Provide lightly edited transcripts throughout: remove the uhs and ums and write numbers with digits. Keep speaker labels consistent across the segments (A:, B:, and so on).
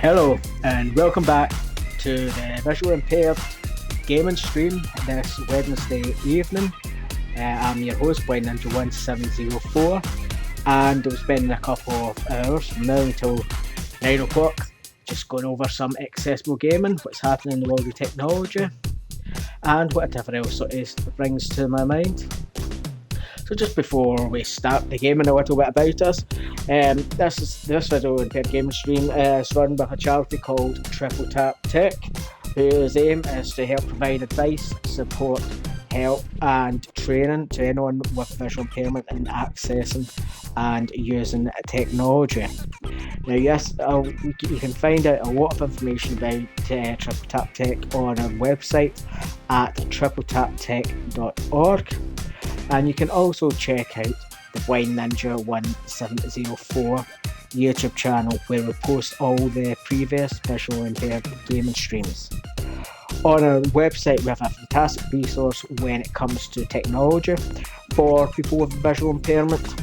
A: Hello and welcome back to the Visually Impaired Gaming stream this Wednesday evening. I'm your host, Blind Ninja 1704, and we're spending a couple of hours from now until 9 o'clock just going over some accessible gaming, what's happening in the world of technology, and whatever else it brings to my mind. So just before we start the gaming, a little bit about us. This Visually Impaired Gaming stream is run by a charity called Triple Tap Tech, whose aim is to help provide advice, support, help and training to anyone with visual impairment in accessing and using technology. Now yes, you can find out a lot of information about Triple Tap Tech on our website at tripletaptech.org. And you can also check out the Blind Ninja 1704 YouTube channel, where we post all the previous visually impaired gaming streams. On our website we have a fantastic resource when it comes to technology for people with visual impairment,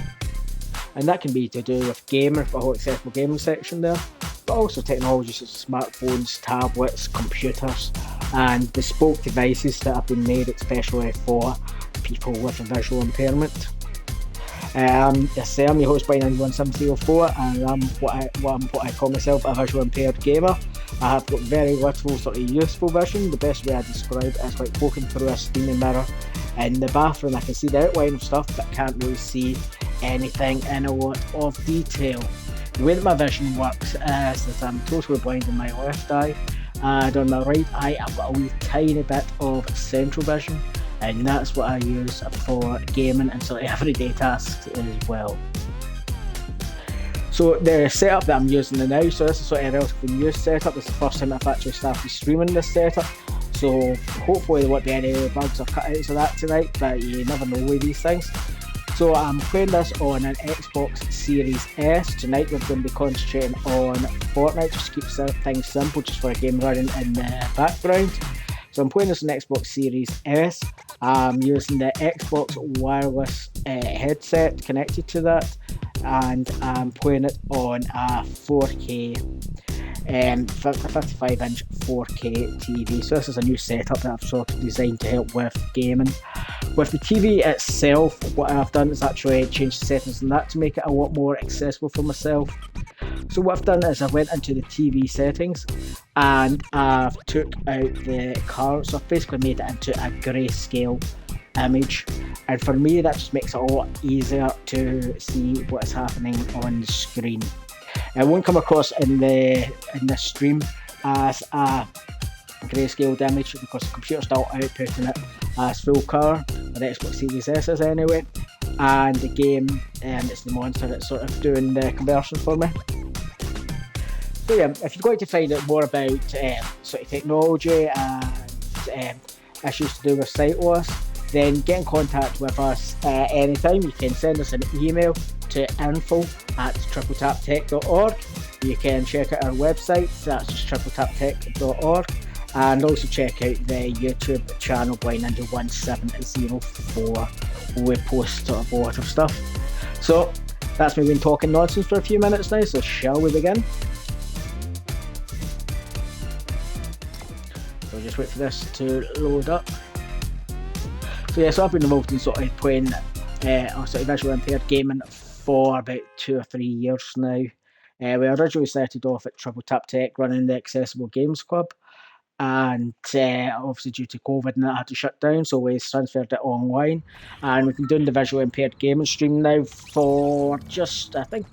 A: and that can be to do with gaming, for the whole accessible gaming section there, but also technology such as smartphones, tablets, computers and bespoke devices that have been made especially for people with a visual impairment. I'm your host, Blind Ninja 1704, and I'm what I call myself, a visual impaired gamer. I have got very little sort of useful vision. The best way I describe it is like walking through a steaming mirror in the bathroom. I can see the outline of stuff but can't really see anything in a lot of detail. The way that my vision works is that I'm totally blind in my left eye, and on my right eye I've got a wee tiny bit of central vision, and that's what I use for gaming and sort of everyday tasks as well. So the setup that I'm using now, so this is sort of a relatively new setup. This is the first time I've actually started streaming this setup, so hopefully there won't be any bugs or cutouts of that tonight, but you never know with these things. So I'm playing this on an Xbox Series S. Tonight we're going to be concentrating on Fortnight, just to keep things simple, just for a game running in the background. So I'm playing this on Xbox Series S. I'm using the Xbox wireless headset connected to that, and I'm playing it on a 4K, 55-inch 4K TV. So this is a new setup that I've sort of designed to help with gaming. With the TV itself, what I've done is actually changed the settings on that to make it a lot more accessible for myself. So what I've done is I went into the TV settings and I've took out the colour, so I've basically made it into a grayscale image, and for me that just makes it a lot easier to see what is happening on the screen. It won't come across in this stream as a grayscaled image because the computer's still outputting it as full colour, or the Xbox Series S is anyway, and the game, it's the monster that's sort of doing the conversion for me. So yeah, if you're going to find out more about sort of technology and issues to do with sight loss, then get in contact with us anytime. You can send us an email to info@tripletaptech.org. You can check out our website, that's just tripletaptech.org, and also check out the YouTube channel Blind Ninja 1704, where we post sort of a lot of stuff. So that's me been talking nonsense for a few minutes now, so shall we begin? So just wait for this to load up. So yeah, so I've been involved in sort of playing sort of visually impaired gaming for about 2 or 3 years now. We originally started off at Triple Tap Tech running the Accessible Games Club, and obviously due to COVID and that had to shut down, so we transferred it online, and we've been doing the visually impaired gaming stream now for just, I think,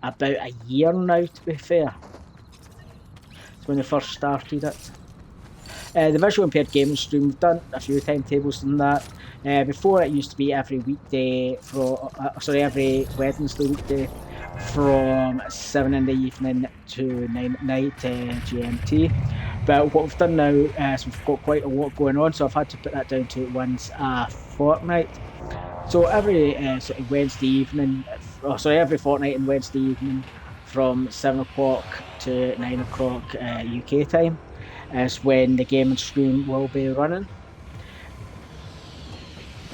A: about a year now, to be fair. It's when we first started it. The visually impaired gaming stream, we've done a few timetables on that. Before it used to be every weekday, every Wednesday weekday from 7 in the evening to 9 at night GMT. But what we've done now is we've got quite a lot going on, so I've had to put that down to once a fortnight. So every sort of Wednesday evening, every fortnight and Wednesday evening from 7 o'clock to 9 o'clock UK time is when the gaming stream will be running.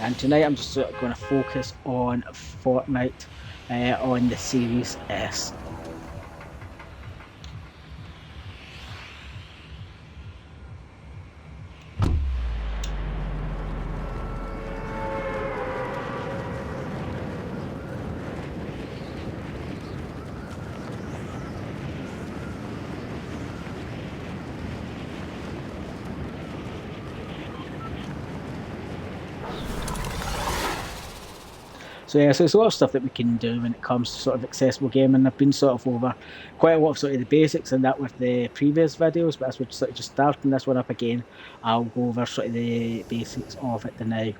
A: And tonight I'm just sort of going to focus on Fortnite on the Series S. So yeah, so there's a lot of stuff that we can do when it comes to sort of accessible gaming. I've been sort of over quite a lot of sort of the basics and that with the previous videos, but as we're sort of just starting this one up again, I'll go over sort of the basics of it now.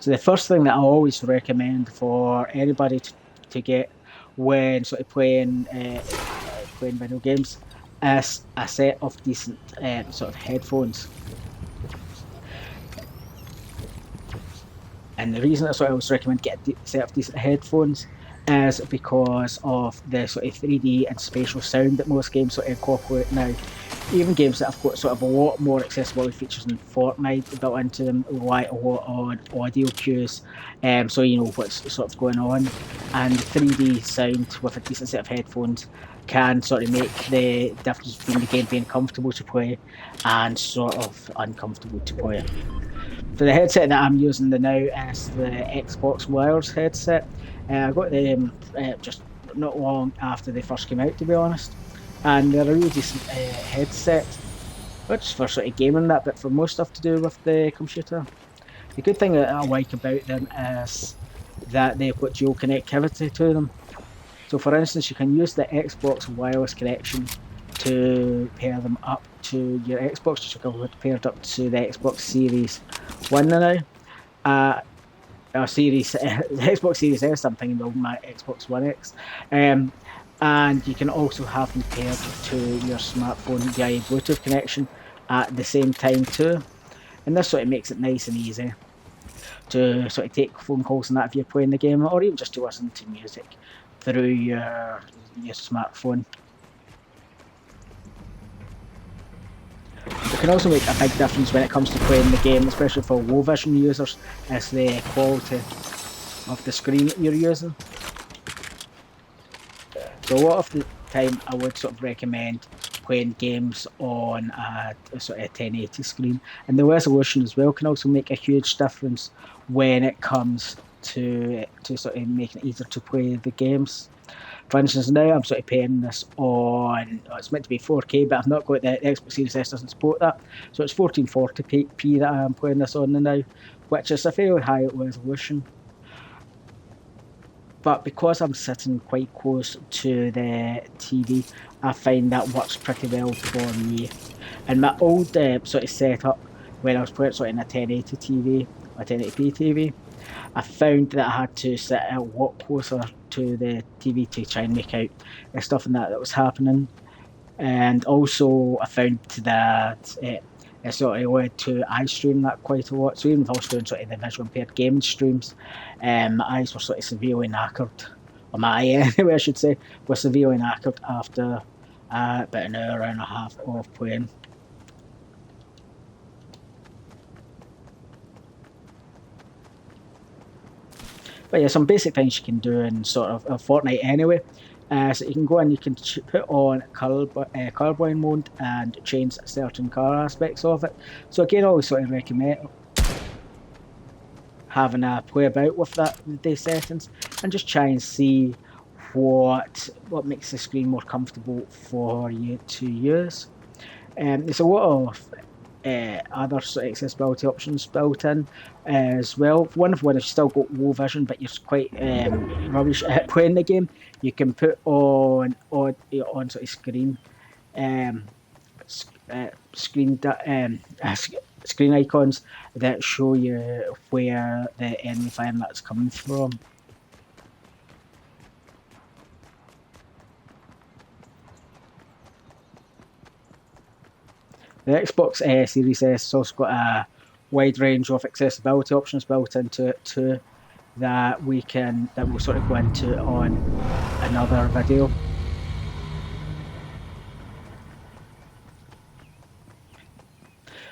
A: So the first thing that I always recommend for anybody to get when sort of playing video games is a set of decent sort of headphones. And the reason that's why I always recommend get a set of decent headphones is because of the sort of 3D and spatial sound that most games sort of incorporate now. Even games that have got sort of a lot more accessibility features than Fortnight built into them rely a lot on audio cues, so you know what's sort of going on. And 3D sound with a decent set of headphones can sort of make the difference between the game being comfortable to play and sort of uncomfortable to play. For the headset that I'm using now is the Xbox Wireless headset. I got them just not long after they first came out, to be honest. And they're a really decent headset, not just for sort of gaming that, but for most stuff to do with the computer. The good thing that I like about them is that they've got dual connectivity to them. So, for instance, you can use the Xbox wireless connection to pair them up to your Xbox, just like I would paired up to the Xbox Series One now. Series, the Xbox Series S, I'm thinking of my Xbox One X. And you can also have them paired to your smartphone via Bluetooth connection at the same time too. And this sort of makes it nice and easy to sort of take phone calls and that if you're playing the game, or even just to listen to music through your smartphone. It can also make a big difference when it comes to playing the game, especially for low vision users, is the quality of the screen that you're using. So a lot of the time I would sort of recommend playing games on a sort of 1080 screen, and the resolution as well can also make a huge difference when it comes to sort of making it easier to play the games. For instance, now I'm sort of playing this on, it's meant to be 4K, but I've not got the Xbox Series S doesn't support that, so it's 1440p that I'm playing this on now, which is a fairly high resolution. But because I'm sitting quite close to the TV, I find that works pretty well for me. And my old sort of setup, when I was playing sort of in a 1080 TV, a 1080p TV, I found that I had to sit a lot closer to the TV to try and make out the stuff and that was happening. And also I found that it sort of led to eye strain that quite a lot. So even if I was doing sort of the visually impaired gaming streams, my eyes were sort of severely knackered, or my eye anyway I should say, was severely knackered after about an hour and a half of playing. But yeah, some basic things you can do in sort of a Fortnite anyway. So you can go and you can put on colorblind mode and change certain color aspects of it. So again, I always sort of recommend having a play about with the settings and just try and see what makes the screen more comfortable for you to use. There's a lot of other sort of accessibility options built in as well. One of when you've still got low vision, but you're quite rubbish at playing the game, you can put on sort of screen screen icons that show you where the enemy fire that's coming from. The Xbox Series S has also got a wide range of accessibility options built into it too that we'll sort of go into on another video.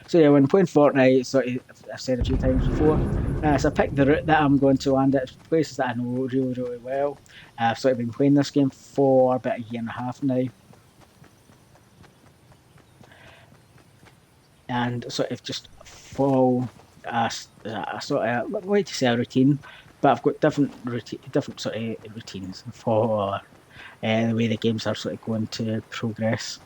A: So yeah, when playing Fortnite, sort of, I've said a few times before, so I picked the route that I'm going to land at, places that I know really, really well. I've sort of been playing this game for about a year and a half now. And sort of just follow a sort of, I like to say a routine, but I've got different sort of routines for the way the games are sort of going to progress.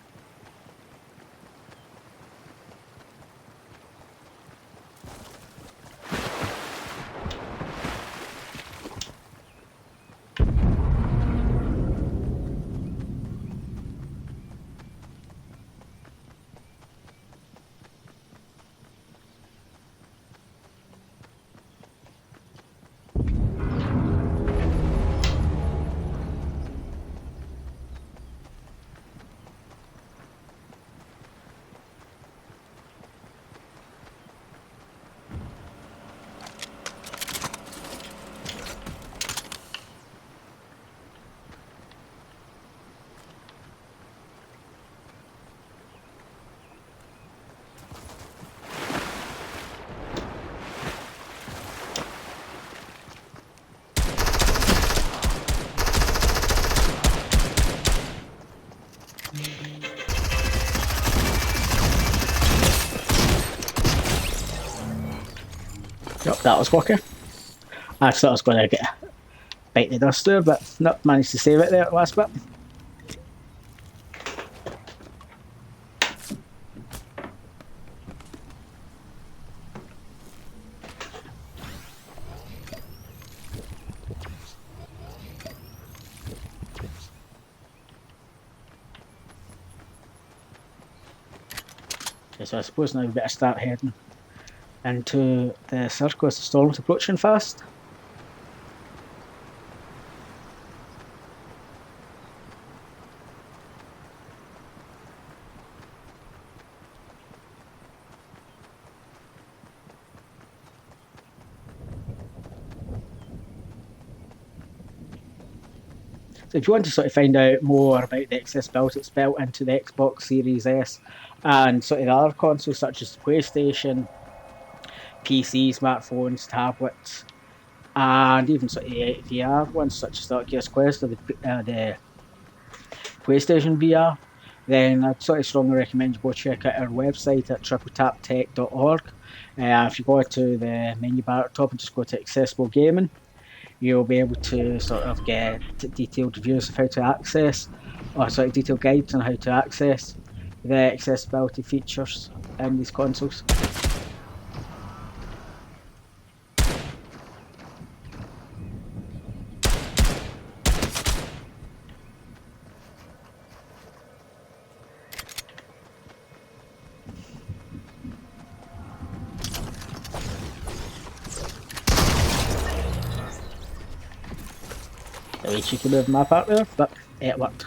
A: Yep, that was working. I thought I was going to get a bite the dust there, but not managed to save it there at the last bit. Okay, so I suppose now we better start heading into the circus. The storm's approaching fast. So if you want to sort of find out more about the accessibility that's built into the Xbox Series S and sort of the other consoles such as PlayStation, PC, smartphones, tablets, and even sort of VR ones such as the Oculus Quest or the PlayStation VR, then I'd sort of strongly recommend you go check out our website at tripletaptech.org. If you go to the menu bar at the top and just go to Accessible Gaming, you'll be able to sort of get detailed reviews of how to access, or sort of detailed guides on how to access the accessibility features in these consoles. A wee cheeky move my part there, but it worked.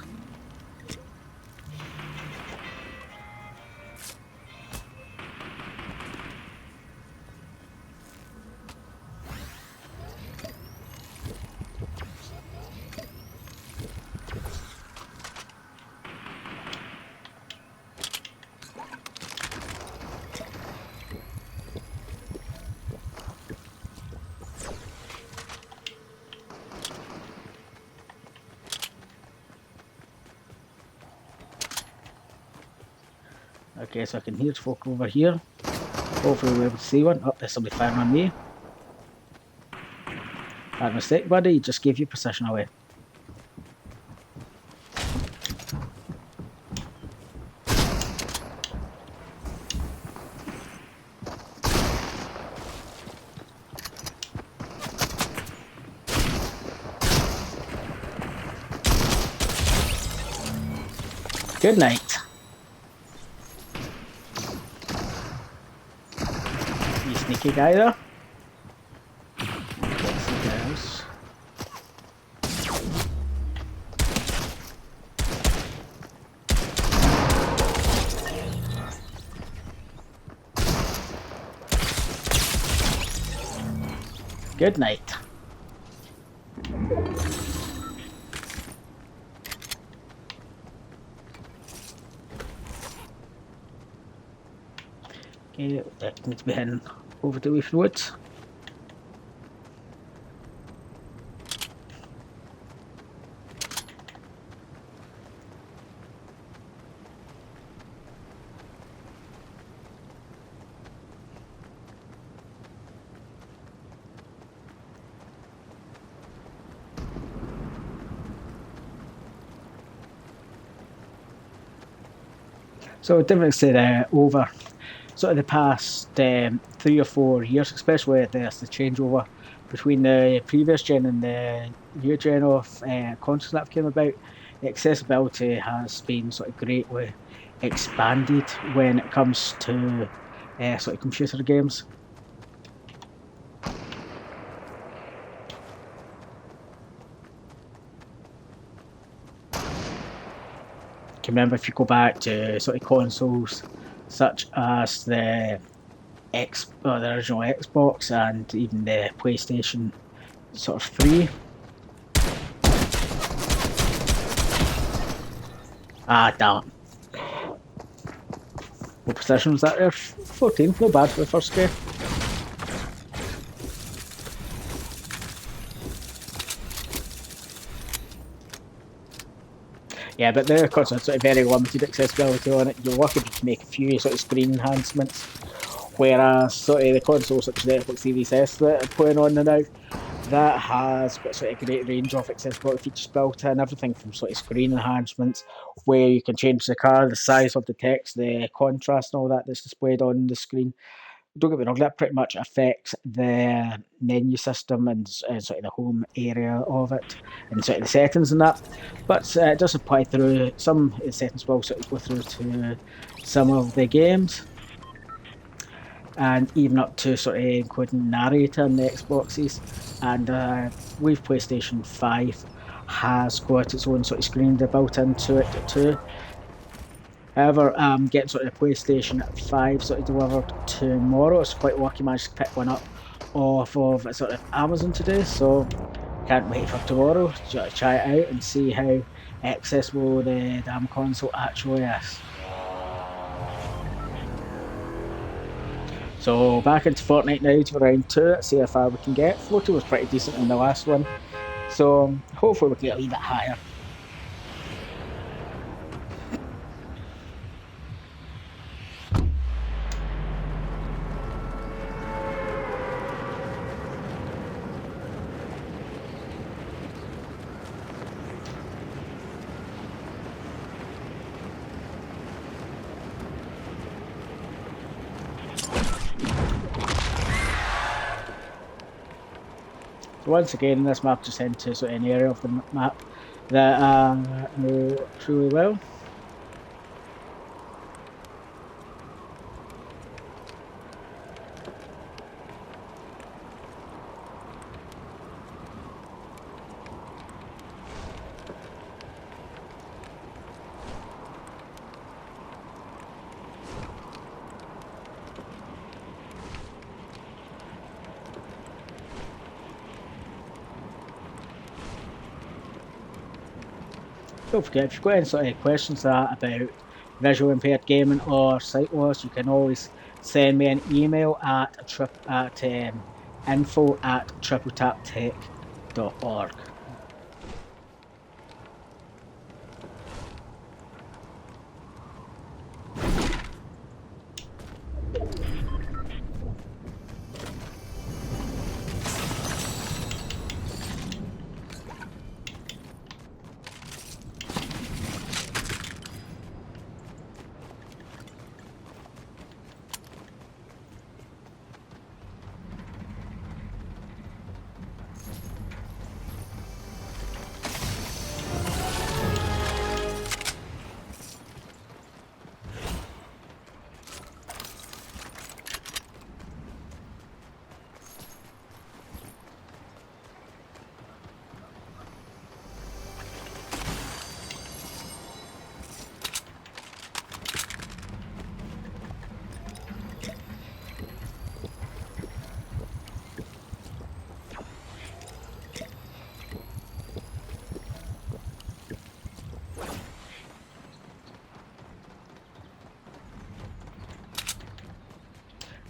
A: Okay, so I can hear folk over here. Hopefully we'll be able to see one. Oh, there's somebody firing on me. Bad mistake, buddy. He just gave you position away. Good night. Sneaky guy there. Good night. Okay, that needs to be heading over the Leaf Woods. So different said over sort of the past 3 or 4 years, especially there's the changeover between the previous gen and the new gen of consoles that have came about. The accessibility has been sort of greatly expanded when it comes to sort of computer games. Can remember if you go back to sort of consoles such as the original Xbox and even the PlayStation sort of 3. Ah, damn. What position was that there? 14th, not bad for the first game. Yeah, but the console's sort of very limited accessibility on it. You're lucky to make a few sort of screen enhancements Whereas sort of the console such as the Xbox Series S that I'm playing on now, that has got sort of a great range of accessibility features built in, everything from sort of screen enhancements, where you can change the colour, the size of the text, the contrast and all that that's displayed on the screen. Don't get me wrong, that pretty much affects the menu system and sort of the home area of it and sort of the settings and that. But it does apply through some of the settings will sort of go through to some of the games and even up to sort of including narrator in the Xboxes. And with PlayStation 5 has got its own sort of screen built into it too. However, getting sort of the PlayStation 5 sort of delivered tomorrow. It's quite lucky I managed to pick one up off of sort of Amazon today, so can't wait for tomorrow to try it out and see how accessible the damn console actually is. So back into Fortnite now to round 2, let's see how far we can get. 40 was pretty decent in the last one, so hopefully we can get a wee bit higher. So once again, this map just into sort of an area of the map that I know truly well. Don't forget, if you've got any sort of questions about visually impaired gaming or sight loss, you can always send me an email at info@tripletaptech.org.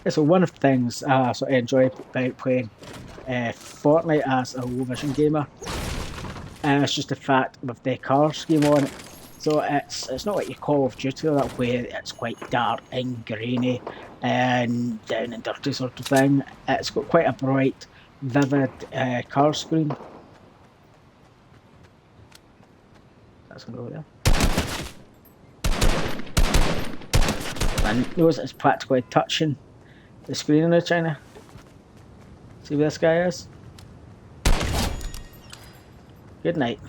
A: So one of the things I sort of enjoy about playing Fortnite as a low vision gamer, it's just the fact of the colour scheme on it. So it's not like your Call of Duty or that way it's quite dark and grainy and down and dirty sort of thing. It's got quite a bright, vivid colour screen. That's gonna go there. And notice it's practically touching the screen in the China. See where this guy is? Good night.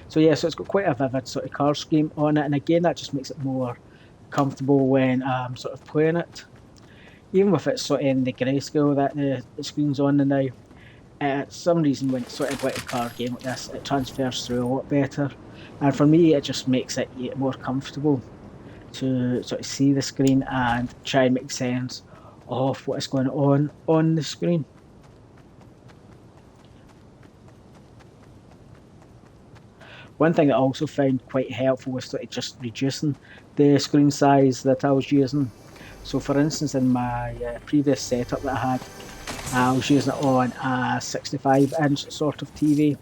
A: So yeah, so it's got quite a vivid sort of colour scheme on it, and again that just makes it more comfortable when I'm sort of playing it. Even with it sort of in the grayscale that the screen's on now, for some reason when it's sort of like a card game like this, it transfers through a lot better. And for me, it just makes it more comfortable to sort of see the screen and try and make sense of what is going on the screen. One thing that I also found quite helpful was sort of just reducing the screen size that I was using. So for instance, in my previous setup that I had, I was using it on a 65-inch sort of TV,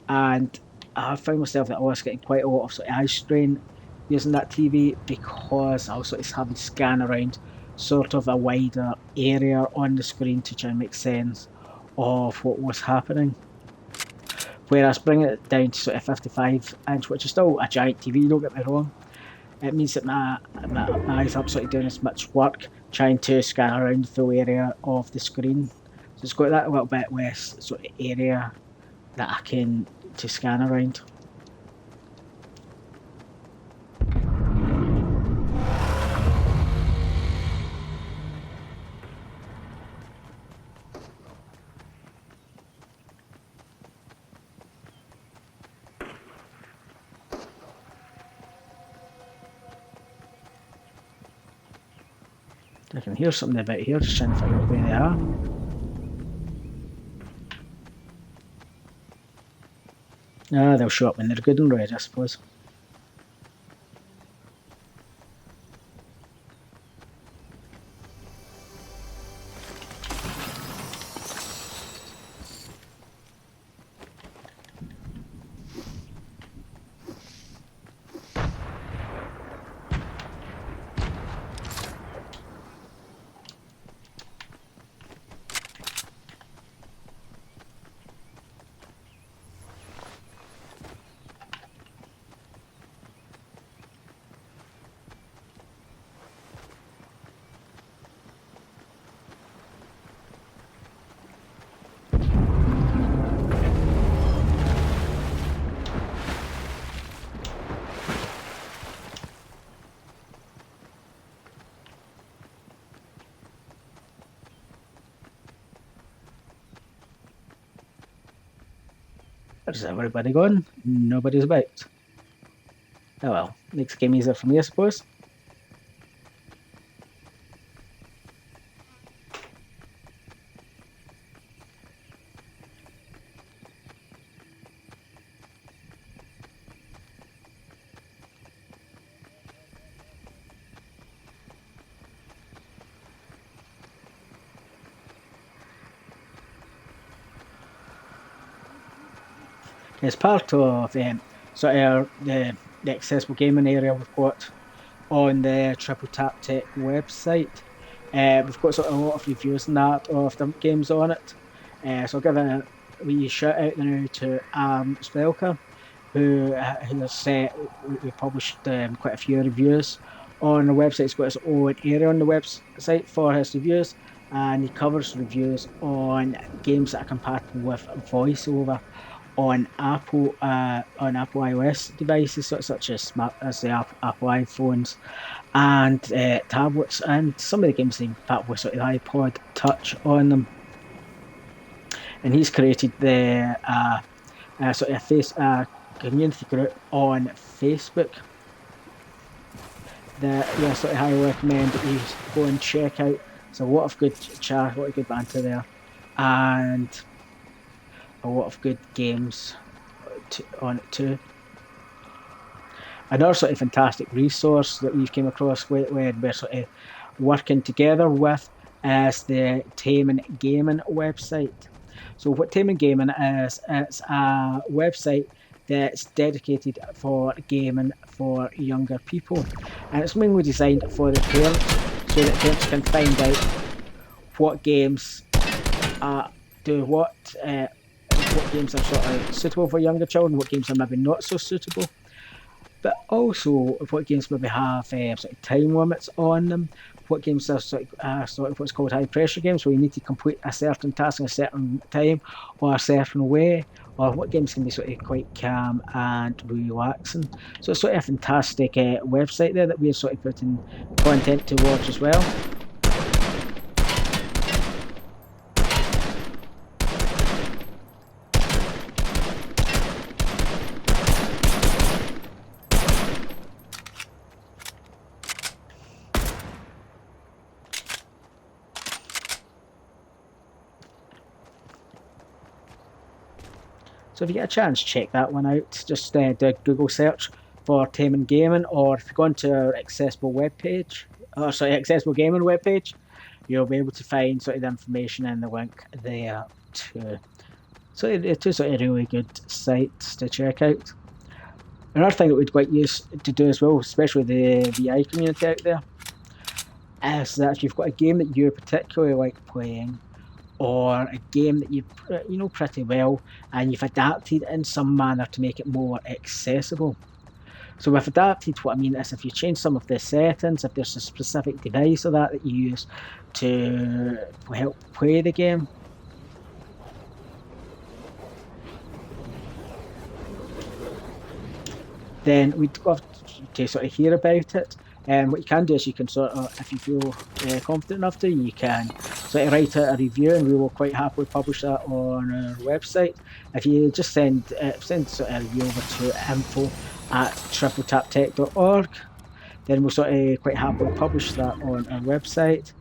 A: and I found myself that I was getting quite a lot of sort of eye strain using that TV because I was sort of having to scan around sort of a wider area on the screen to try and make sense of what was happening. Whereas bringing it down to sort of 55-inch, which is still a giant TV, don't get me wrong, it means that my eyes aren't sort of doing as much work trying to scan around the full area of the screen. So it's got that little bit less sort of area that I can to scan around. I can hear something about here, just trying to figure out where they are. Ah, they'll show up when they're good and red, I suppose. Where's everybody gone? Nobody's about. Oh well, makes the game easier for me, I suppose. As part of sort of the accessible gaming area we've got on the Triple Tap Tech website, we've got sort of a lot of reviews and that of the games on it. So I'll give a wee shout out now to Spelker, who has we published quite a few reviews on the website. He's got his own area on the website for his reviews, and he covers reviews on games that are compatible with VoiceOver on Apple iOS devices such as the Apple iPhones and tablets, and some of the games in fact with sort of iPod Touch on them. And he's created the sort of community group on Facebook that sort of highly recommend that you go and check out. There's a lot of good chat, a lot of good banter there, and a lot of good games on it too. Another sort of fantastic resource that we've came across when we're sort of working together with is the Taming Gaming website. So what Taming Gaming is, it's a website that's dedicated for gaming for younger people, and it's mainly designed for the parents, so that parents can find out what games what games are sort of suitable for younger children, what games are maybe not so suitable, but also what games maybe have sort of time limits on them, what games are sort of what's called high pressure games, where you need to complete a certain task in a certain time or a certain way, or what games can be sort of quite calm and relaxing. So it's sort of a fantastic website there that we're sort of putting content towards as well. So if you get a chance, check that one out. Just do a Google search for Taming Gaming, or if you go onto our accessible gaming webpage, you'll be able to find sort of the information and the link there too. So it is a really good site to check out. Another thing that we'd quite use to do as well, especially the VI community out there, is that if you've got a game that you particularly like playing, or a game that you know pretty well, and you've adapted in some manner to make it more accessible. So with adapted, what I mean is if you change some of the settings, if there's a specific device or that you use to help play the game, then we'd love to sort of hear about it. And what you can do is you can sort of, if you feel confident enough to, you can sort of write a review, and we will quite happily publish that on our website. If you just send sort of a review over to info@tripletaptech.org, then we'll sort of quite happily publish that on our website.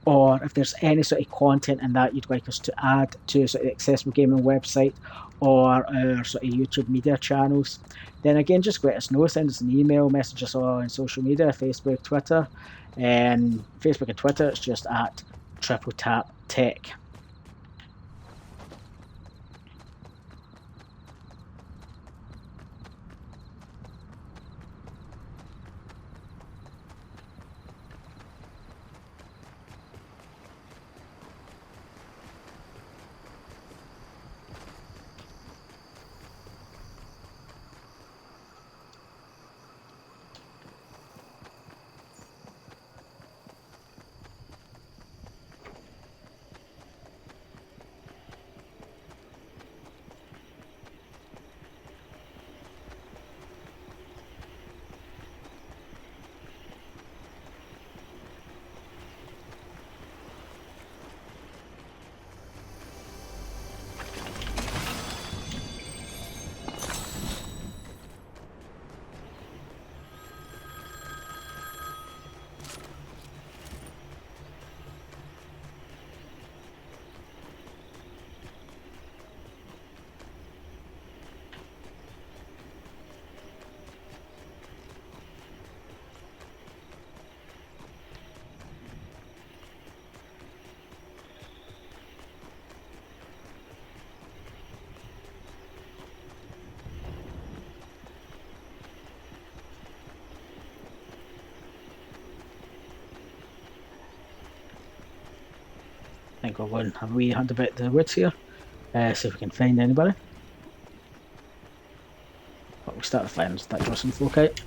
A: Or if there's any sort of content in that you'd like us to add to sort of the Accessible Gaming website or our sort of YouTube media channels, then again, just let us know. Send us an email, message us on social media, Facebook, Twitter. Facebook and Twitter, it's just at Triple Tap Tech. I think we'll go and have a wee hunt about the woods here, see if we can find anybody. But we'll start finding that some folk out.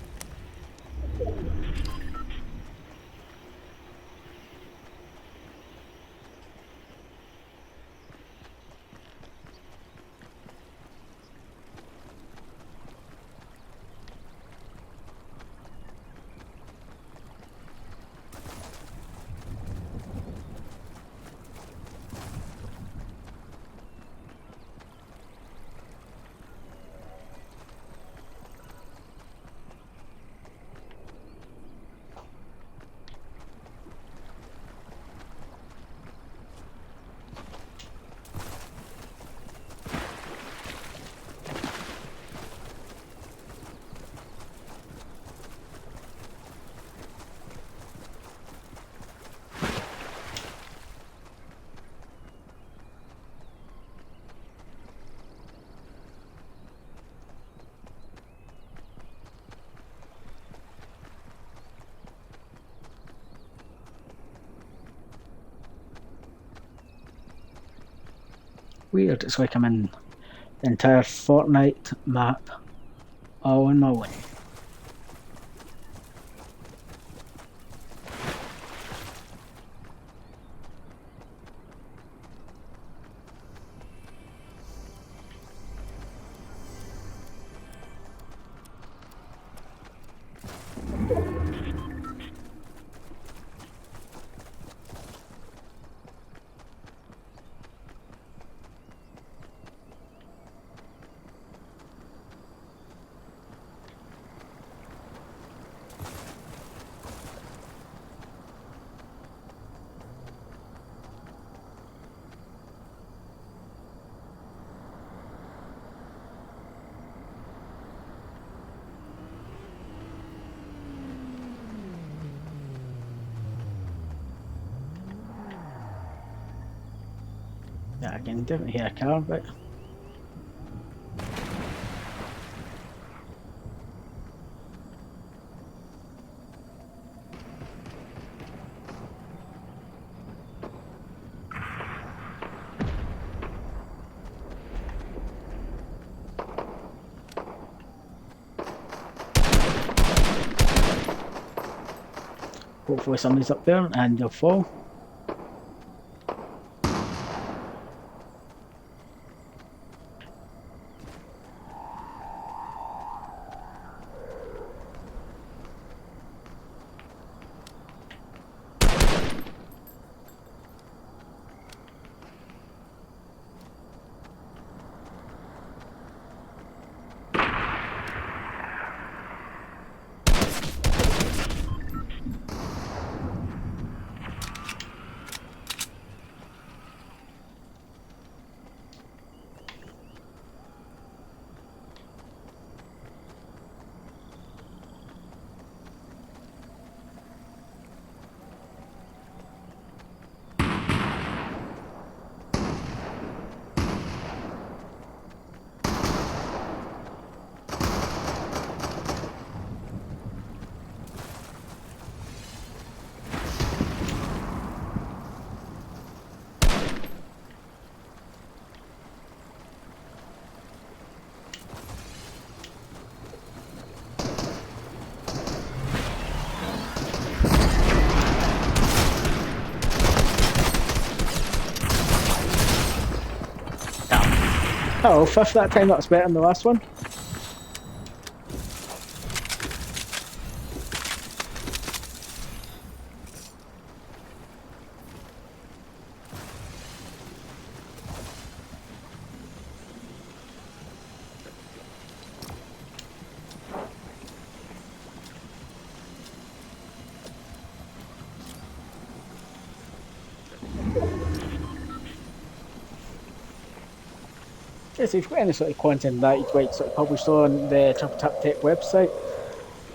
A: Weird, it's like I'm in the entire Fortnight map all on my own. Yeah, I can definitely hear a car, but hopefully somebody's up there and they'll fall. Oh, fifth that time, that's better than the last one. Yes, if you've got any sort of content that you'd like sort of published on the Triple Tap Tech website,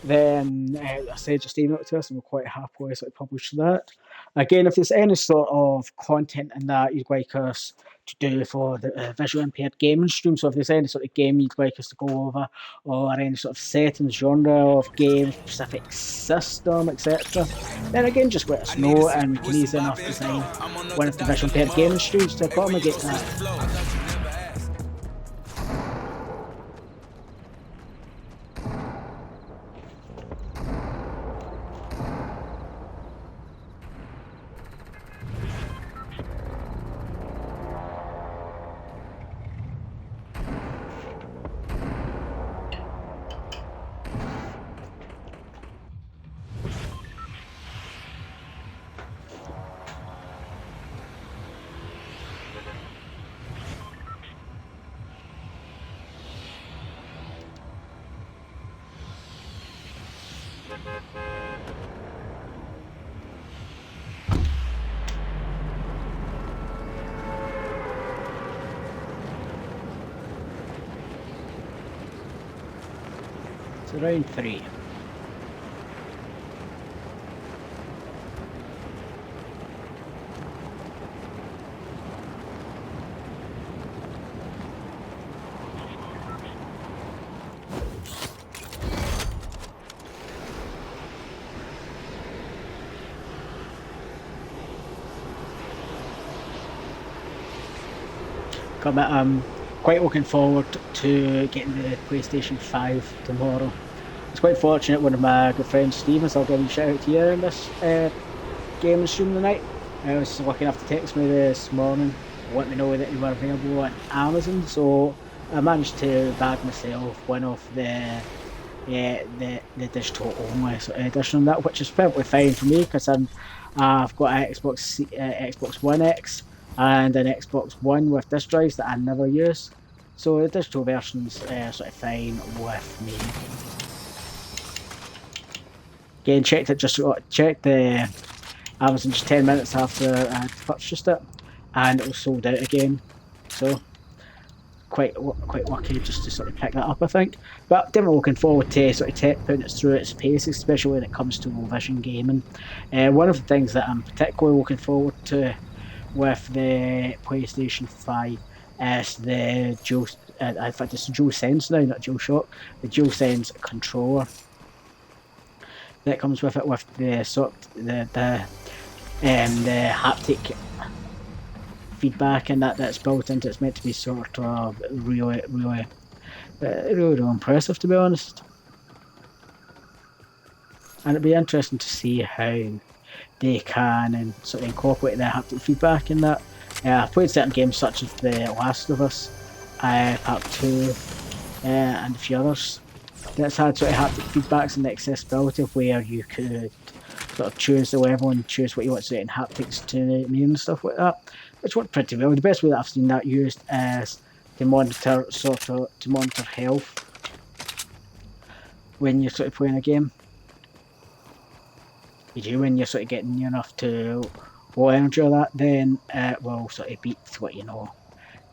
A: then I say just email it to us and we're quite happy to sort of publish that. Again, if there's any sort of content in that you'd like us to do for the visually impaired gaming stream, so if there's any sort of game you'd like us to go over, or any sort of settings, genre of game, specific system, etc., then again, just let us know and we can easily enough design one of the visually impaired gaming streams to accommodate that. So round 3. I'm quite looking forward to getting the PlayStation 5 tomorrow. It's quite fortunate one of my good friends, Steve, so I'll give you a shout out to you in this gaming stream tonight. I was lucky enough to text me this morning, let me know that you were available on Amazon, so I managed to bag myself one of the digital only sort of edition on that, which is perfectly fine for me because I've got an Xbox One X and an Xbox One with disc drives that I never use, so the digital version's sort of fine with me. Again, checked the Amazon just 10 minutes after I purchased it, and it was sold out again. So quite lucky just to sort of pick that up, I think. But definitely looking forward to sort of putting it through its paces, especially when it comes to low vision gaming. One of the things that I'm particularly looking forward to with the PlayStation 5 is the dual, in fact it's DualSense now, not DualShock, the DualSense controller that comes with it, with the the haptic feedback and that's built into it. It's meant to be sort of really impressive, to be honest. And it'd be interesting to see how they can and sort of incorporate the haptic feedback in that. I've played certain games such as The Last of Us, Part 2, and a few others that's had sort of haptic feedbacks and the accessibility where you could sort of choose the level and choose what you want certain haptics to mean and stuff like that, which worked pretty well. The best way that I've seen that used is to monitor health when you're sort of playing a game. You do when you're sort of getting near enough to low energy or that, then it will sort of beat what you know.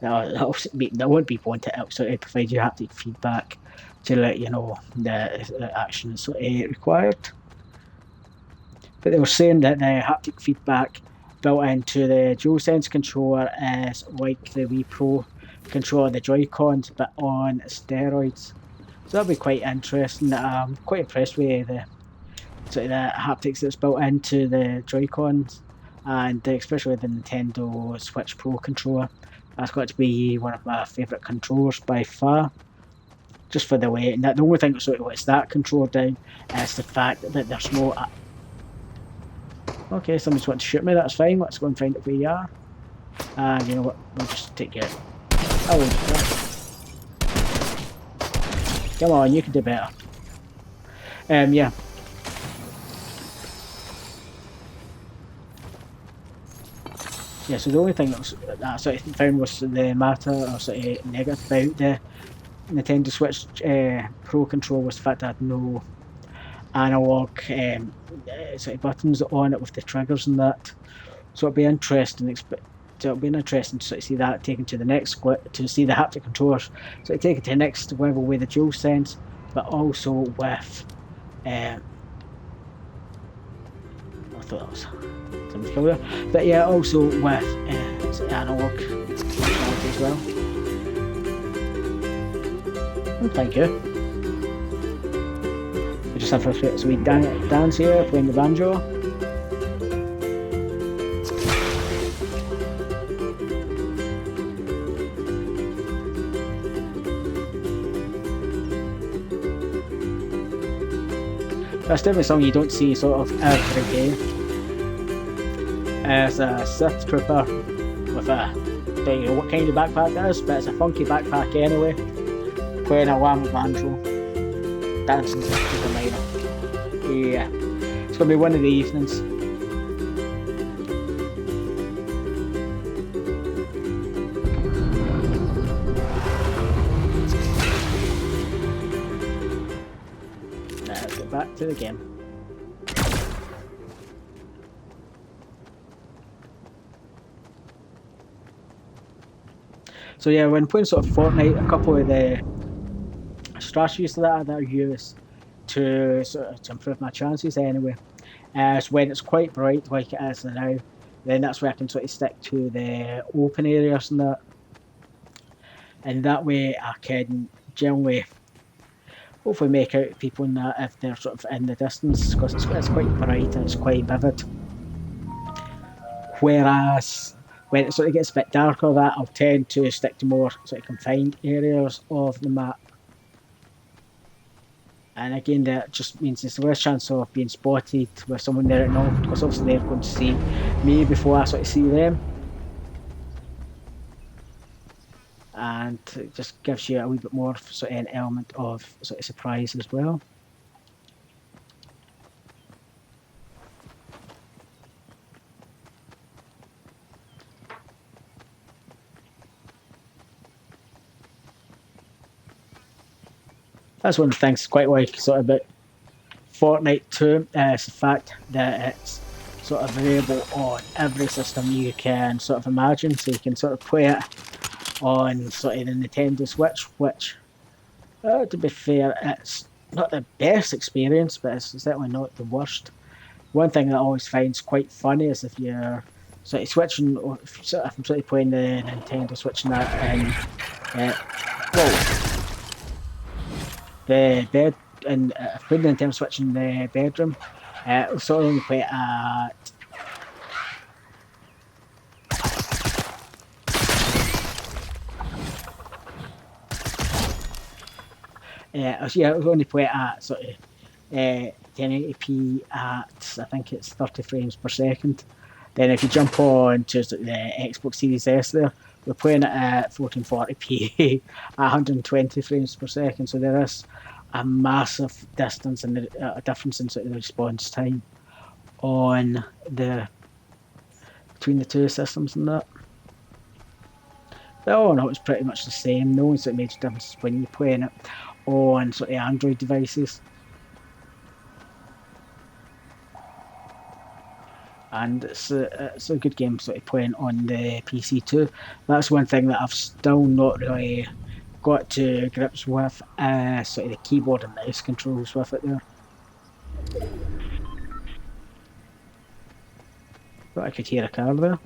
A: That won't be wanted. It'll sort of provide you haptic feedback to let you know the action is sort of required. But they were saying that the haptic feedback built into the DualSense controller is like the Wii Pro controller, the Joy-Cons, but on steroids. So that'll be quite interesting. I'm quite impressed with the sort of the haptics that's built into the Joy-Cons, and especially the Nintendo Switch Pro controller. That's got to be one of my favourite controllers by far, just for the way. And the only thing that sort of lets that controller down is the fact that there's no. Okay, somebody's wanting to shoot me. That's fine. Let's go and find out where you are. And you know what? We'll just take you out. Come on, you can do better. Yeah. Yeah, so the only thing that I sort of found was the matter, or sort of negative about the Nintendo Switch Pro controller was the fact that I had no analog sort of buttons on it with the triggers and that. So it'll be interesting. So it'll be interesting to sort of see that taken to the next, to see the haptic controllers sort of taken to the next level with the DualSense, but also with I thought that was somebody's killed there. But yeah, also with sort of analog functionality as well. Oh, thank you. We just have a sweet dance here, playing the banjo. That's definitely something you don't see sort of every day. It's a Sith Trooper with a, I don't know what kind of backpack that is, but it's a funky backpack anyway. Playing a lamb banjo, dancing to the minor. Yeah, it's going to be one of the evenings. Let's get back to the game. So yeah, when playing sort of Fortnite, a couple of the strategies that I use to sort of to improve my chances anyway is when it's quite bright like it is now, then that's where I can sort of stick to the open areas and that. And that way I can generally hopefully make out people in that if they're sort of in the distance, because it's quite bright and it's quite vivid. Whereas when it sort of gets a bit darker, that I'll tend to stick to more sort of confined areas of the map. And again, that just means there's less chance of being spotted with someone there at all, because obviously they're going to see me before I sort of see them. And it just gives you a wee bit more sort of an element of sort of surprise as well. That's one of the things quite like sort of about Fortnite 2 is the fact that it's sort of available on every system you can sort of imagine, so you can sort of play it on sort of the Nintendo Switch, which to be fair, it's not the best experience, but it's certainly not the worst. One thing that I always find quite funny is if you're So switching, if I'm sort of playing the Nintendo, switching that in, whoa, the bed, and I've played the Nintendo Switch in the bedroom. Sort of only play it at yeah, we only play it at sort of 1080p at, I think it's 30 frames per second. Then if you jump on to the Xbox Series S there, we're playing it at 1440p at 120 frames per second. So there is a massive distance and a difference in sort of the response time on the between the two systems and that. But all in all, it's pretty much the same. No one's sort of major difference when you're playing it on sort of Android devices. And it's a good game sort of playing on the PC too. That's one thing that I've still not really got to grips with, sort of the keyboard and mouse controls with it there. But I could hear a car there.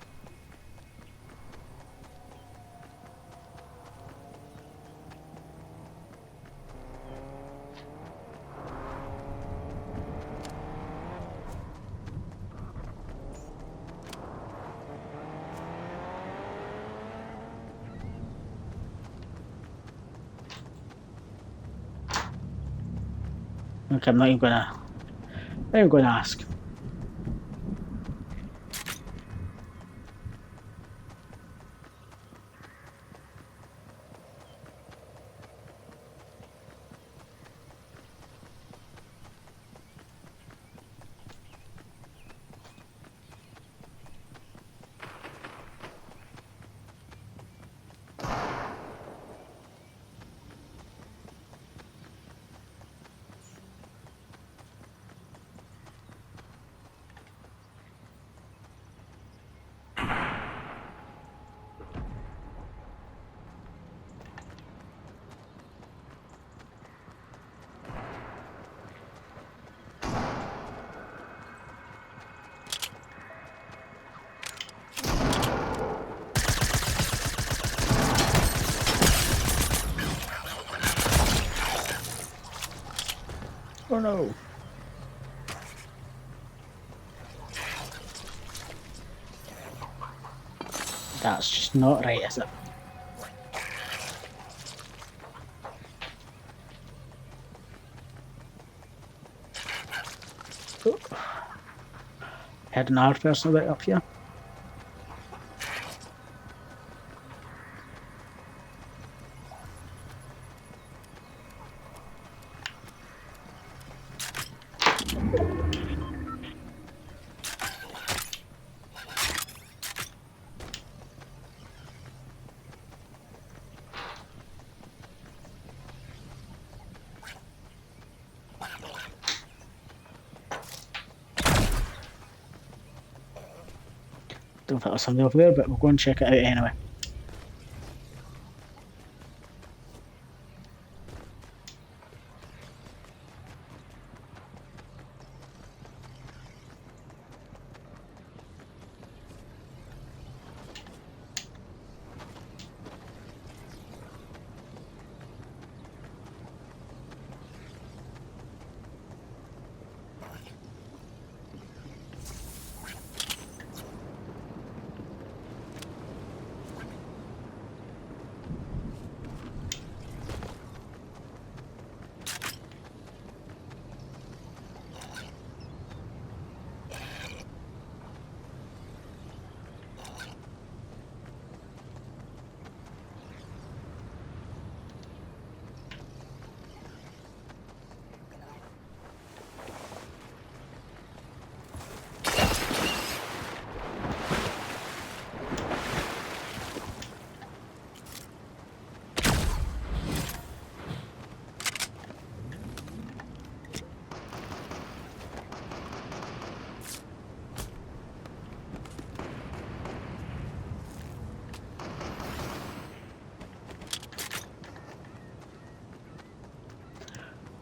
A: Okay, I'm not even gonna ask. Oh no. That's just not right, is it? Oh. Had another person right up here. Don't think there's something over there, but we'll go and check it out anyway.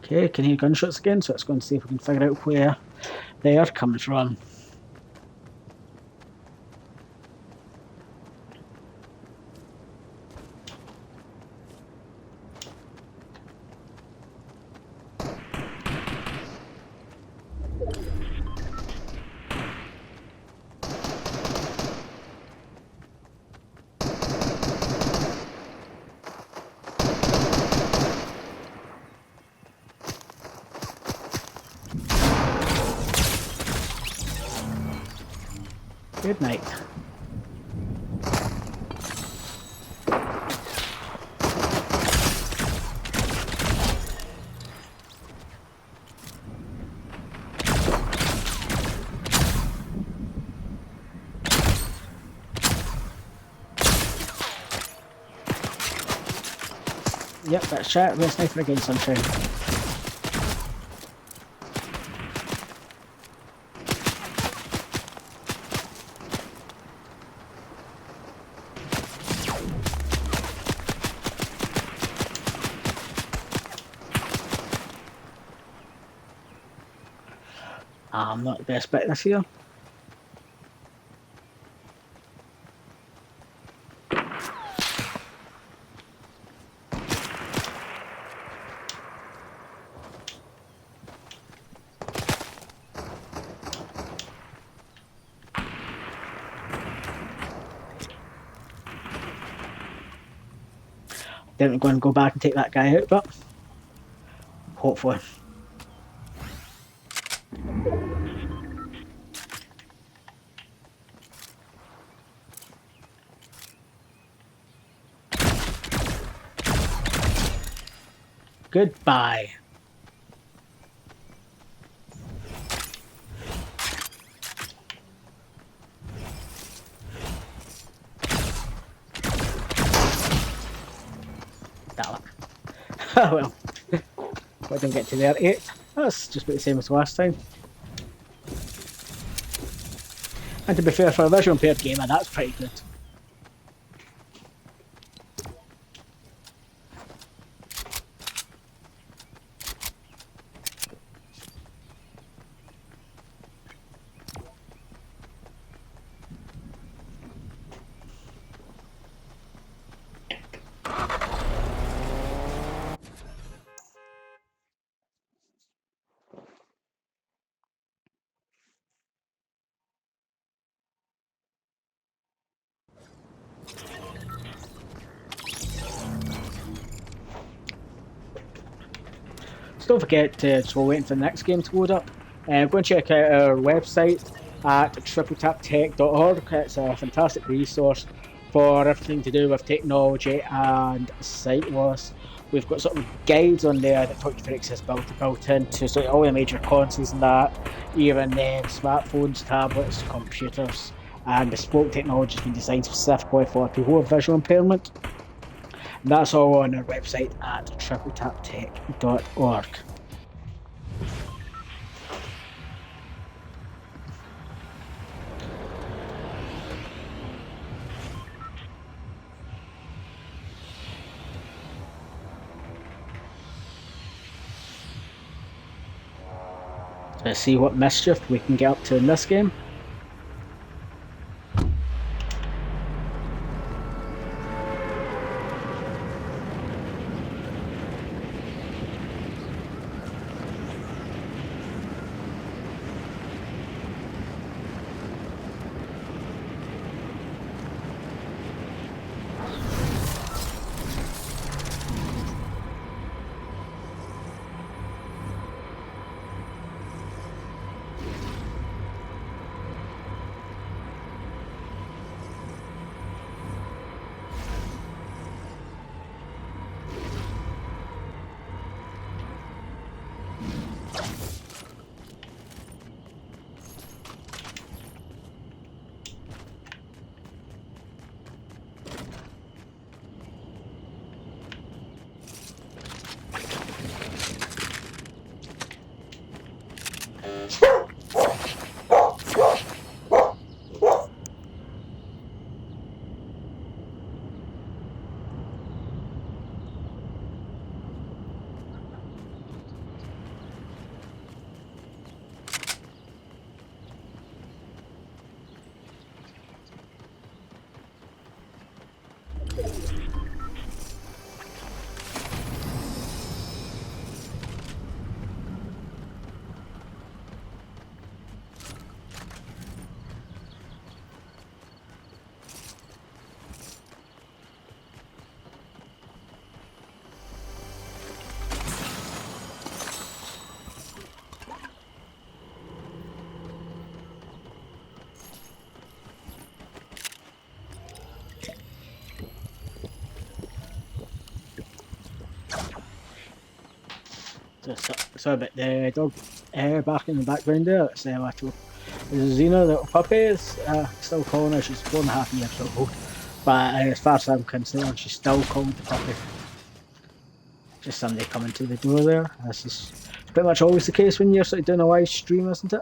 A: Okay, can hear gunshots again, so let's go and see if we can figure out where they are coming from. Good night. Yep, that's chat. We're sniping again, Sunshine. I'm not the best bit this year. Then we're going to go back and take that guy out, but hopefully. Goodbye. That one. Oh well. I didn't get to there. 8. That's just about the same as last time. And to be fair, for a visually impaired gamer, that's pretty good. So don't forget to, so we're waiting for the next game to load up. Go and check out our website at tripletaptech.org. It's a fantastic resource for everything to do with technology and sight loss. We've got sort of guides on there that talk you through accessibility built into sort of all the major consoles and that, even smartphones, tablets, computers, and bespoke technology has been designed specifically for people with visual impairment. And that's all on our website at tripletaptech.org. Let's see what mischief we can get up to in this game. So about the dog barking in the background there. It's little Xena, the little puppy, is still calling her. She's 4.5 years old. But as far as I'm concerned, she's still called the puppy. Just somebody coming to the door there. This is pretty much always the case when you're sort of doing a live stream, isn't it?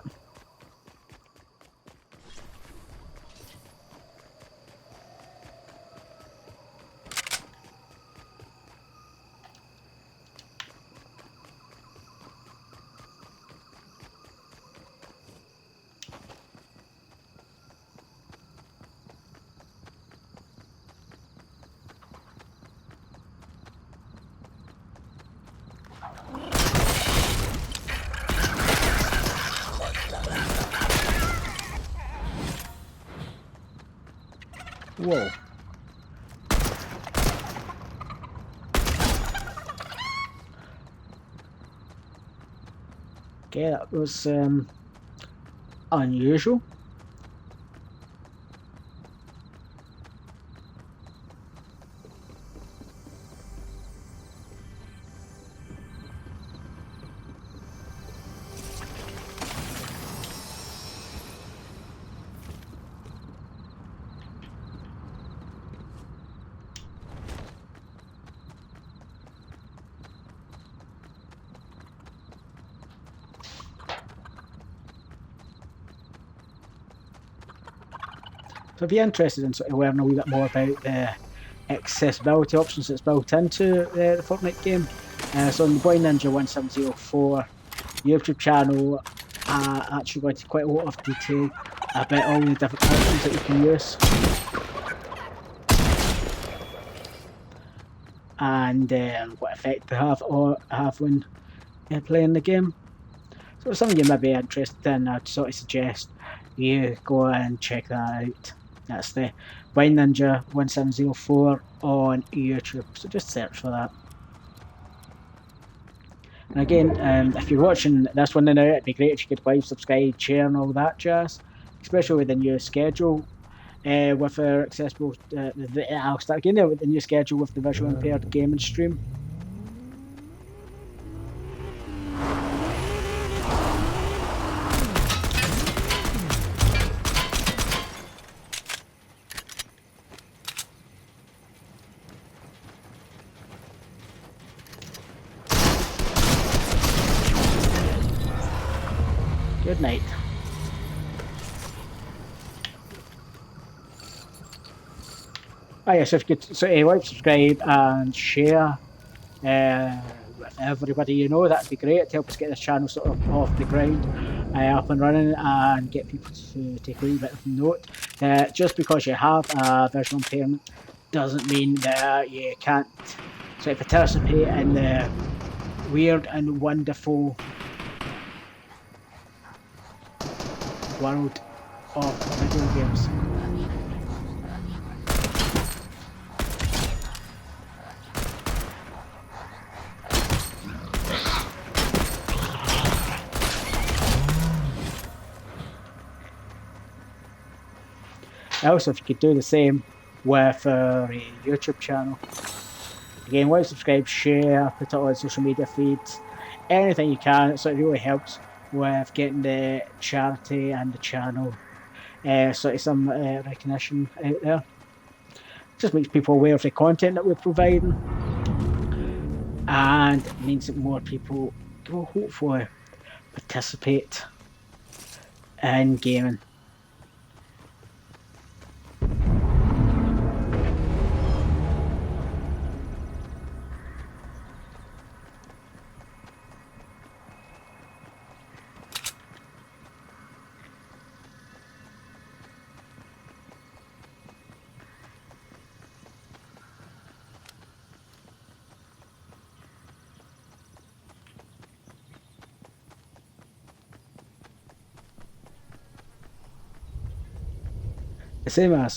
A: Whoa. Okay, that was unusual. So if you're interested in sort of learning a wee bit more about the accessibility options that's built into the Fortnite game, so on the Boy Ninja 1704 YouTube channel, I actually go into quite a lot of detail about all the different options that you can use. And what effect they have when playing the game. So if something you may be interested in, I'd sort of suggest you go and check that out. That's the Wine Ninja 1704 on YouTube, so just search for that. And again, if you're watching this one now, it'd be great if you could like, subscribe, share and all that jazz, especially with the new schedule with our accessible, I'll start again there with the new schedule with the Visually Impaired Gaming stream. Good night. Oh yes, if you could like, subscribe and share with everybody you know, that'd be great to help us get this channel sort of off the ground, up and running, and get people to take a wee bit of note. Just because you have a visual impairment doesn't mean that you can't sort of participate in the weird and wonderful world of video games. Also, if you could do the same with our YouTube channel. Again, like, subscribe, share, put it on social media feeds, anything you can. So it really helps with getting the charity and the channel sort of some recognition out there. Just makes people aware of the content that we're providing, and it means that more people will hopefully participate in gaming. The same as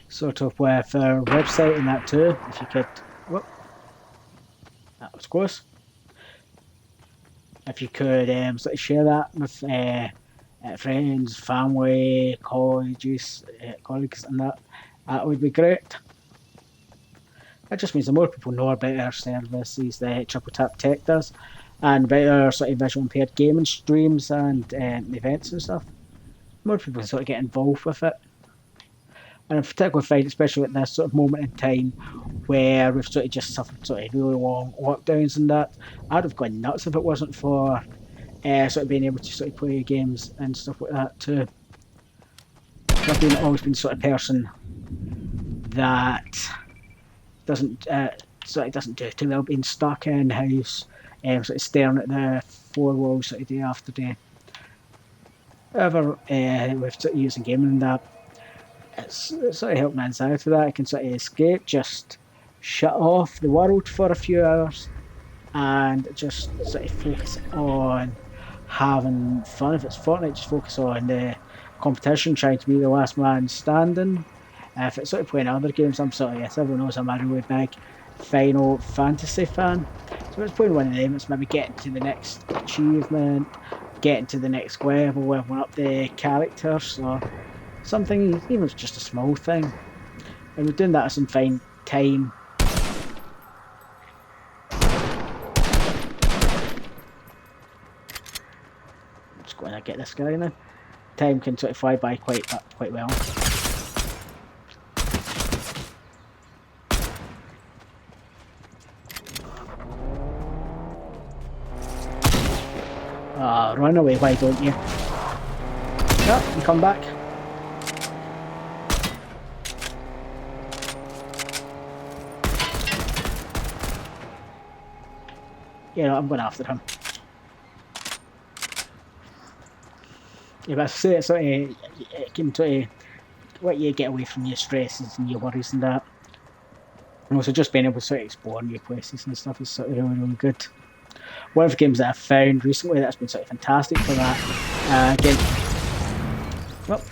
A: sort of with our website and that too. If you could, whoop, that was close. If you could sort of share that with friends, family, colleagues, and that would be great. That just means the more people know about our services, the Triple Tap Tech does, and better sort of visually impaired gaming streams and events and stuff. More people sort of get involved with it. And I particularly find, especially at this sort of moment in time where we've sort of just suffered sort of really long lockdowns and that, I'd have gone nuts if it wasn't for sort of being able to sort of play games and stuff like that too. I've always been sort of person that doesn't sort of doesn't do too well being stuck in house, sort of staring at the four walls sort of day after day. However, with sort of using gaming and that, it's sort of helped me inside for that. I can sort of escape, just shut off the world for a few hours and just sort of focus on having fun. If it's Fortnite, just focus on the competition, trying to be the last man standing. If it's sort of playing other games, I'm sort of, yes, everyone knows I'm a really big Final Fantasy fan. So if it's playing one of them, it's maybe getting to the next achievement, getting to the next level, leveling up the characters, or something, even if it's just a small thing. And we're doing that at some fine time. I'm just going to get this guy now. Time can sort of fly by quite well. Run away, why don't you? Yep, and come back. Yeah, I'm going after him. Yeah, but I say it's sort of, it can sort of let you get away from your stresses and your worries and that. And also just being able to sort of explore new places and stuff is sort of really, really good. One of the games that I've found recently that's been sort of fantastic for that, again, well,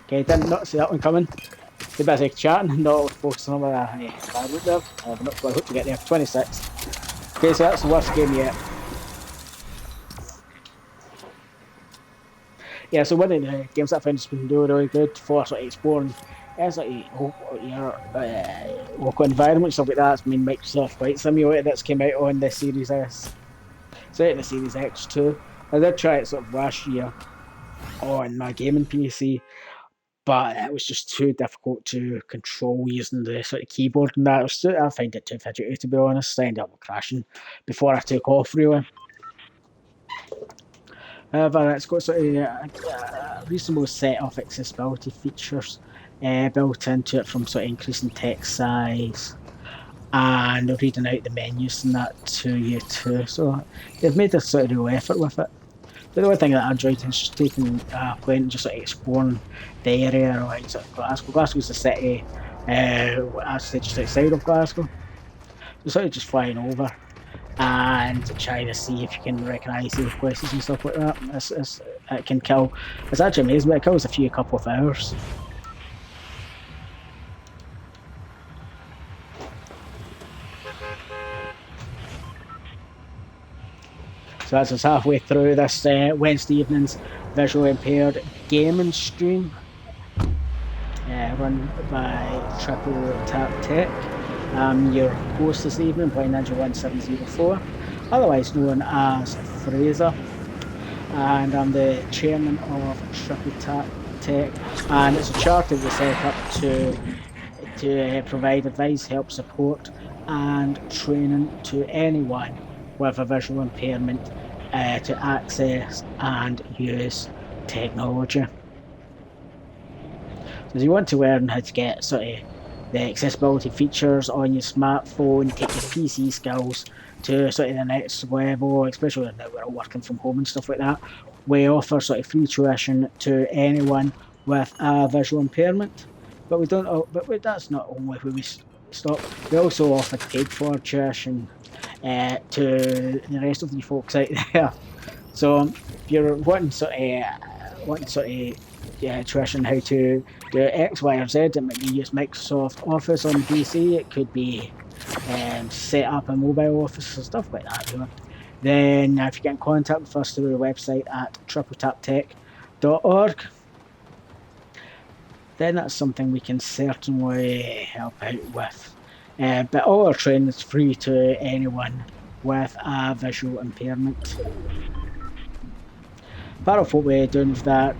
A: okay, didn't not see that one coming. Too busy chatting, not focusing on my environment there. I've not got a hope to get there. 26. Okay, so that's the worst game yet. Yeah, so one of the games that I found has been really, really good for sort of exploring it's like your local environment, stuff like that. It's been Microsoft Flight Simulator that's came out on the Series S. It's out in the Series X too. I did try it sort of last year on my gaming PC, but it was just too difficult to control using the sort of keyboard and that. I find it too fidgety, to be honest. I ended up crashing before I took off, really. However, it's got sort of a reasonable set of accessibility features built into it, from sort of increasing text size and reading out the menus and that to you too. So they've made a sort of real effort with it. But the one thing that I enjoyed is just taking a plane and just sort of exploring the area, like sort of Glasgow. Glasgow's the city, I say just outside of Glasgow. So sort of just flying over and trying to see if you can recognise these places and stuff like that. It can kill. It's actually amazing, but it kills a couple of hours. So that's us halfway through this Wednesday evening's Visually Impaired Gaming stream, run by Triple Tap Tech. I'm your host this evening, Blind Ninja 1704, otherwise known as Fraser, and I'm the chairman of Triple Tap Tech, and it's a charity we set up to provide advice, help, support, and training to anyone with a visual impairment to access and use technology. So if you want to learn how to get sort of the accessibility features on your smartphone, take your PC skills to sort of the next level, especially now we're all working from home and stuff like that, we offer sort of free tuition to anyone with a visual impairment. But we don't. But that's not only where we stop. We also offer paid for tuition to the rest of you folks out there. So if you're wanting sort of tuition how to do X, Y, or Z, it might be use Microsoft Office on PC. It could be set up a mobile office and stuff like that. You know. Then if you get in contact with us through the website at tripletaptech.org, then that's something we can certainly help out with. But all our training is free to anyone with a visual impairment. Part of what we're doing with that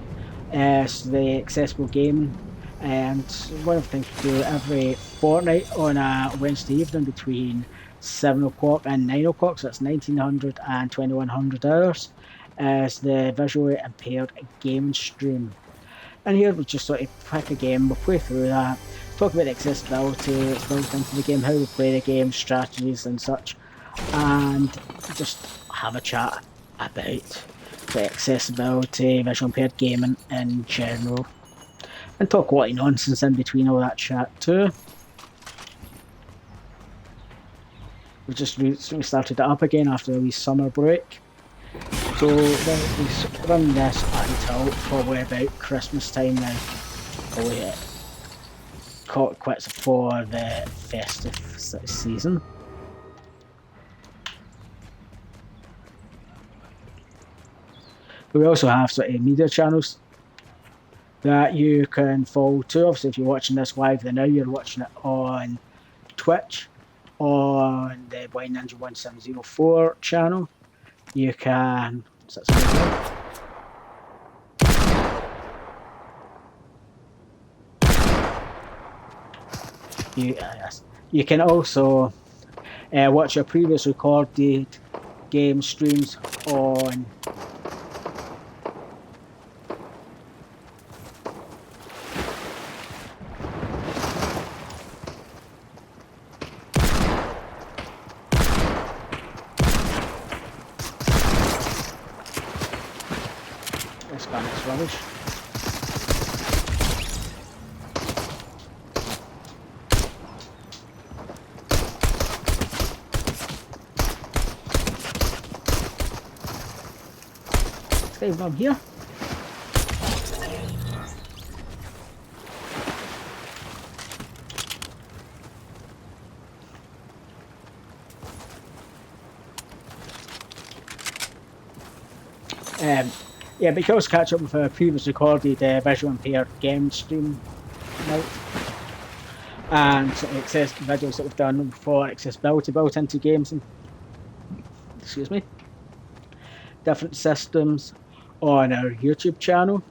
A: is the accessible gaming, and one of the things we do every fortnight on a Wednesday evening between 7 o'clock and 9 o'clock, so that's 1900 and 2100 hours, is the visually impaired gaming stream. And here we just sort of pick a game, we'll play through that, talk about the accessibility that's built into the game, how we play the game, strategies and such, and just have a chat about the accessibility, visual impaired gaming in general, and talk a lot of nonsense in between all that chat too. We just recently started it up again after a wee summer break. So we run this until probably about Christmas time now. Probably call it quits for the festive season. We also have sort of media channels that you can follow too. Obviously, if you're watching this live, then now you're watching it on Twitch, on the Blind Ninja 1704 channel. You can. You can also watch your previous recorded game streams on Spanish rubbish. Stay from here. Yeah, but you can also catch up with a previous recorded visual impaired game stream night. And videos that we've done for accessibility built into games and different systems on our YouTube channel.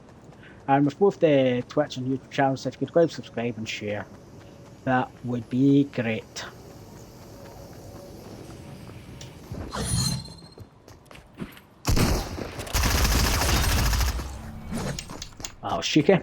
A: And with both the Twitch and YouTube channels, if you could go and subscribe and share, that would be great. Wow, cheeky.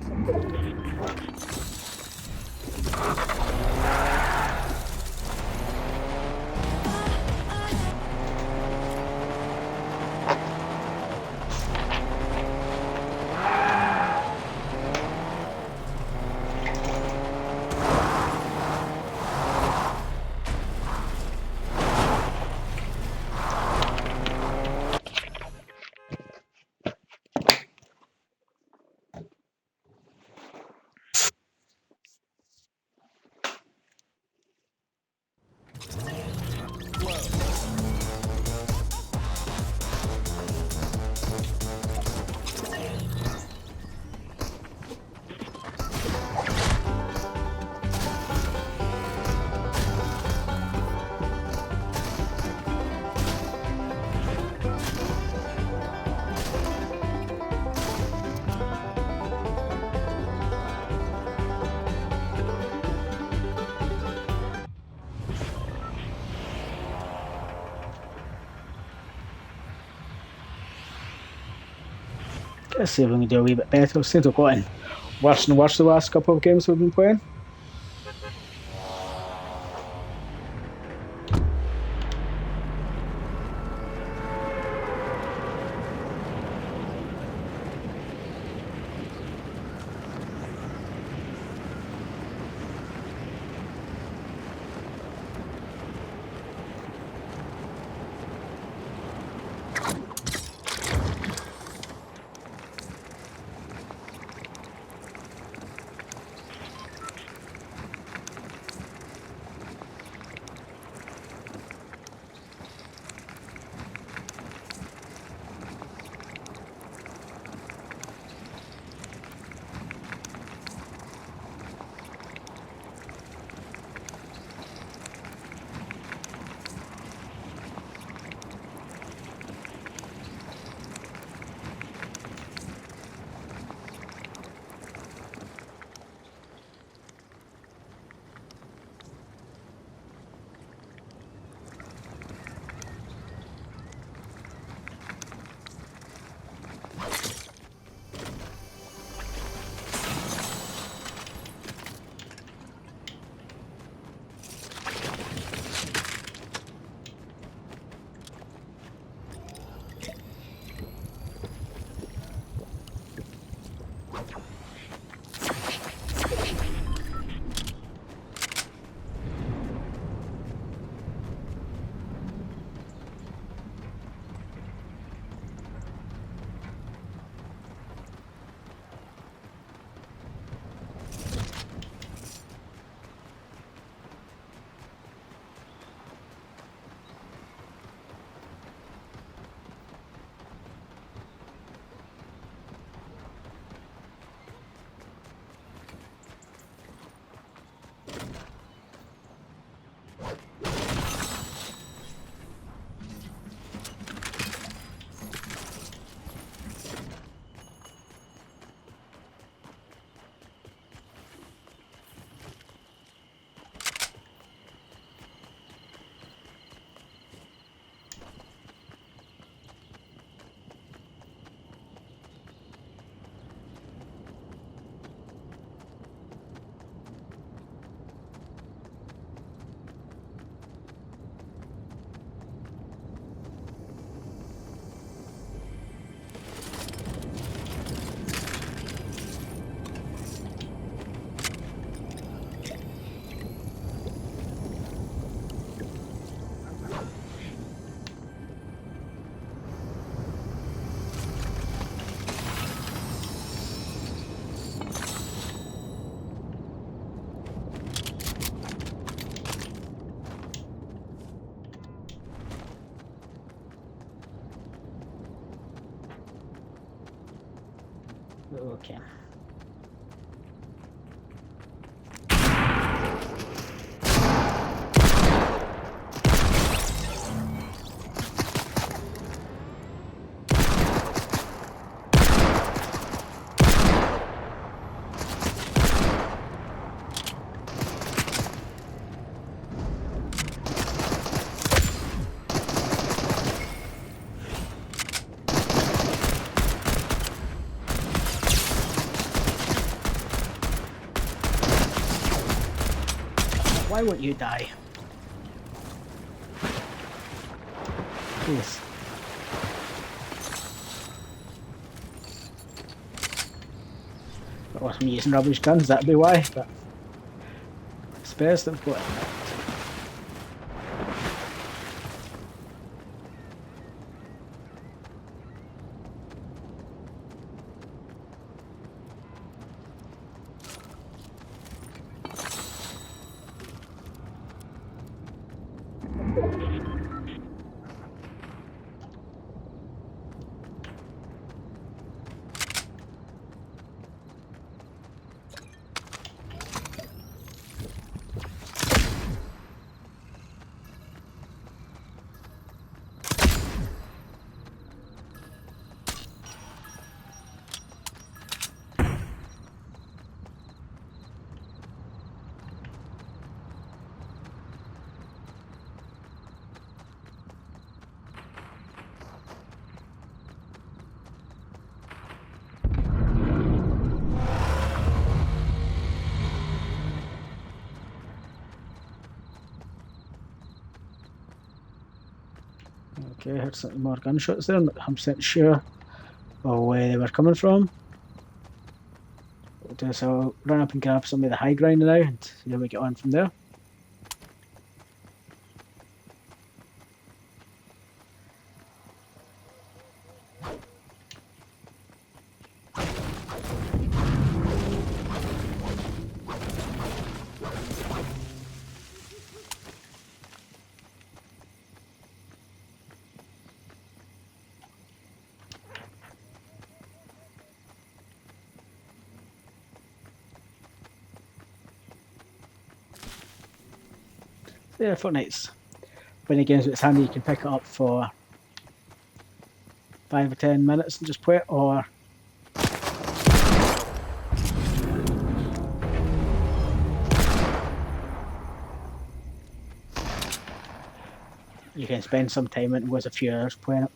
A: Let's see if we can do a wee bit better. It seems to have gotten worse and worse the last couple of games we've been playing. Okay. Why won't you die? Please. Or I'm using rubbish guns, that'd be why, but it's best I've got it. Okay, I heard some more gunshots there, I'm not 100% sure where they were coming from. So I'll run up and grab some of the high ground now and see how we get on from there. Yeah, Fortnight's one of the games that's handy. You can pick it up for 5 or 10 minutes and just play it, or you can spend some time in it with a few hours playing it.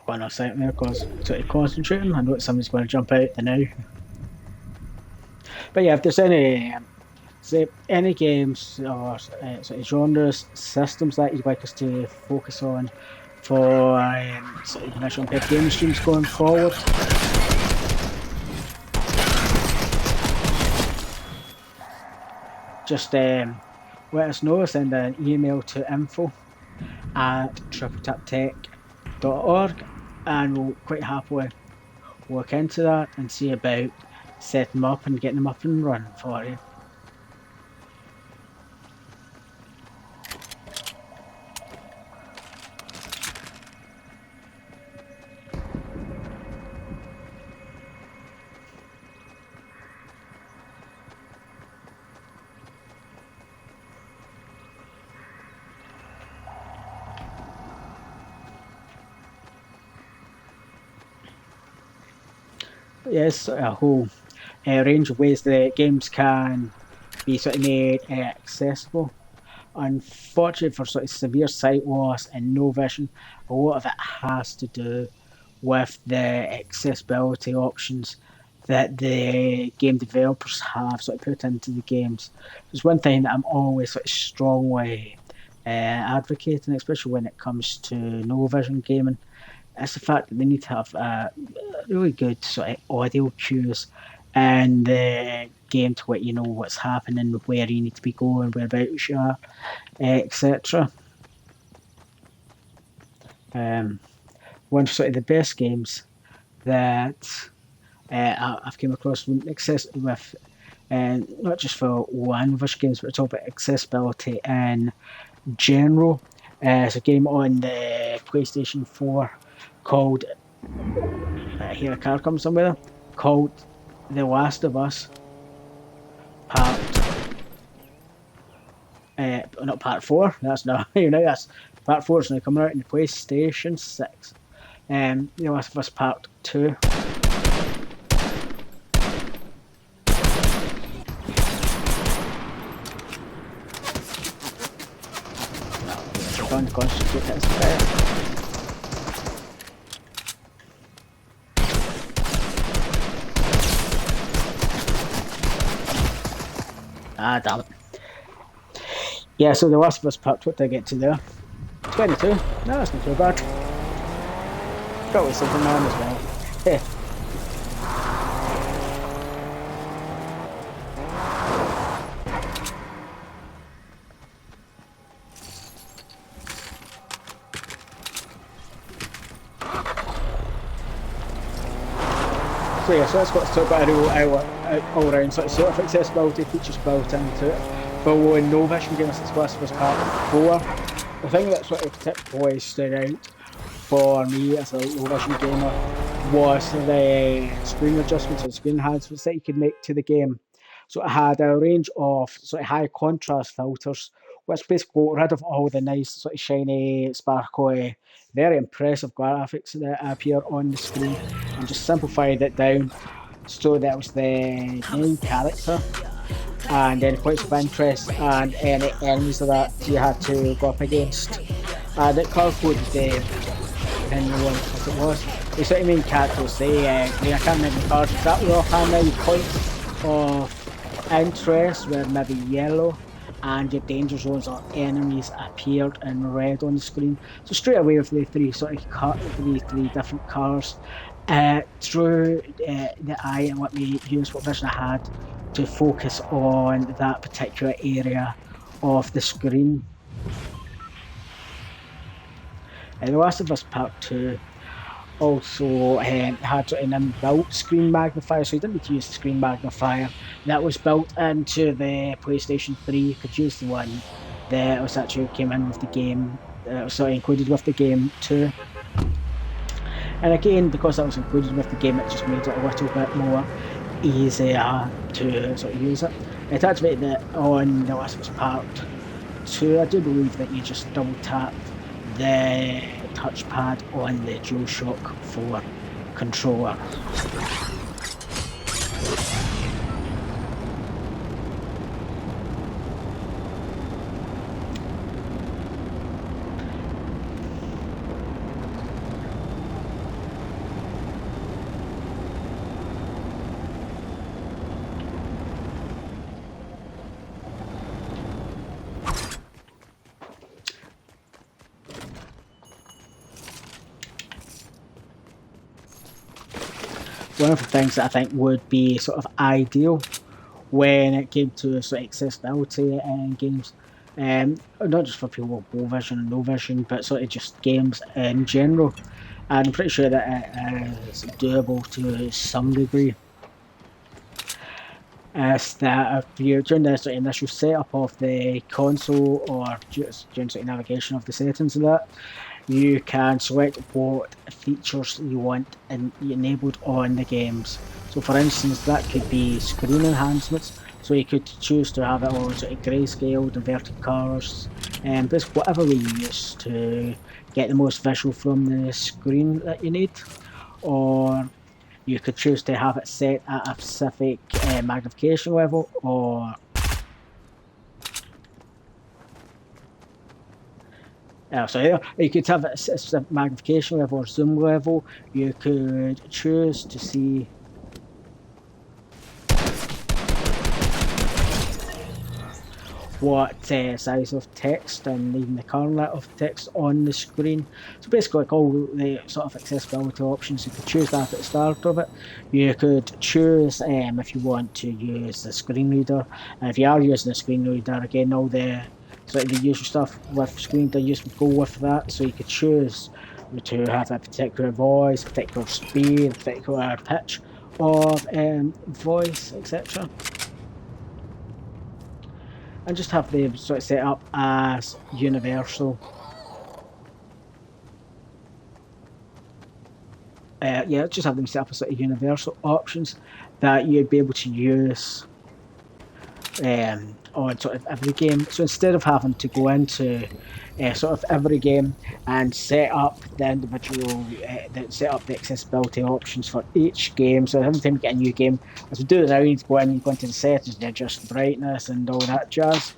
A: One off out there because sort of concentrating. I know somebody's going to jump out the now. But yeah, if there's any games or sort of genres, systems that you'd like us to focus on for sort of visually impaired gaming streams going forward, just let us know, send an email to info@tripletaptech.org, and we'll quite happily look into that and see about setting them up and getting them up and running for you. Yes, a whole range of ways that games can be sort of made accessible. Unfortunately, for sort of severe sight loss and no vision, a lot of it has to do with the accessibility options that the game developers have sort of put into the games. There's one thing that I'm always sort of strongly advocating, especially when it comes to no vision gaming, is the fact that they need to have really good sort of audio cues and the game to let you know what's happening, where you need to be going, whereabouts you are, etc. One of sort of the best games that I've come across with not just for one vision games, but it's all about accessibility in general. It's a game on the PlayStation 4 called here a car comes somewhere, called The Last of Us Part not Part 4, that's not that's Part 4 is now coming out in the PlayStation 6. The Last of Us Part 2. Don't concentrate, that's better. Ah, damn it. Yeah, so The Last of Us Part, what did I get to there? 22? No, that's not too bad. Got with something on as well. Yeah. So yeah, so that's got sort of a all round sort of accessibility features built into it. For one no vision games, it's Last of Us Part 4. The thing that sort of particularly stood out for me as a low vision gamer was the screen adjustments and screen enhancements that you could make to the game. So it had a range of sort of high contrast filters, which basically got rid of all the nice sort of shiny, sparkly, very impressive graphics that appear on the screen, and just simplified it down so that it was the main character and any points of interest and any enemies that you had to go up against. And it color coded in the one what it was. The sort of main characters, I can't remember the cards exactly offhand now, your points of interest were maybe yellow, and your danger zones or enemies appeared in red on the screen. So straight away with the three three different colours, drew the eye and let me use what vision I had to focus on that particular area of the screen. The Last of Us Part 2 also had an inbuilt screen magnifier, so you didn't need to use the screen magnifier. That was built into the PlayStation 3. You could use the one that was actually came in with the game, included with the game too. And again, because that was included with the game, it just made it a little bit more easier to sort of use it. It activated it on The Last of Us Part 2. I do believe that you just double tap the touchpad on the DualShock 4 controller. One of the things that I think would be sort of ideal when it came to sort of accessibility in games. Not just for people with low vision and no vision, but sort of just games in general. And I'm pretty sure that it is doable to some degree. Is that if you're doing the sort of initial setup of the console or just doing sort of navigation of the settings and that, you can select what features you want enabled on the games. So, for instance, that could be screen enhancements. So you could choose to have it all sort of grayscale, inverted colours, and basically whatever way you use to get the most visual from the screen that you need. Or you could choose to have it set at a specific magnification level, or so you could have a specific magnification level or zoom level. You could choose to see what size of text and even the color of text on the screen. So basically, like all the sort of accessibility options, you could choose that at the start of it. You could choose if you want to use the screen reader. And if you are using the screen reader, again, all the sort of the usual stuff with screen reader use would go with that. So you could choose to have a particular voice, particular speed, particular pitch of voice, etc. And just have them sort of set up as universal. Yeah, just have them set up as sort of universal options that you'd be able to use on sort of every game. So instead of having to go into sort of every game and set up the individual, set up the accessibility options for each game. So every time you get a new game, as we do it now, you go in, you go into the settings, and adjust brightness and all that jazz.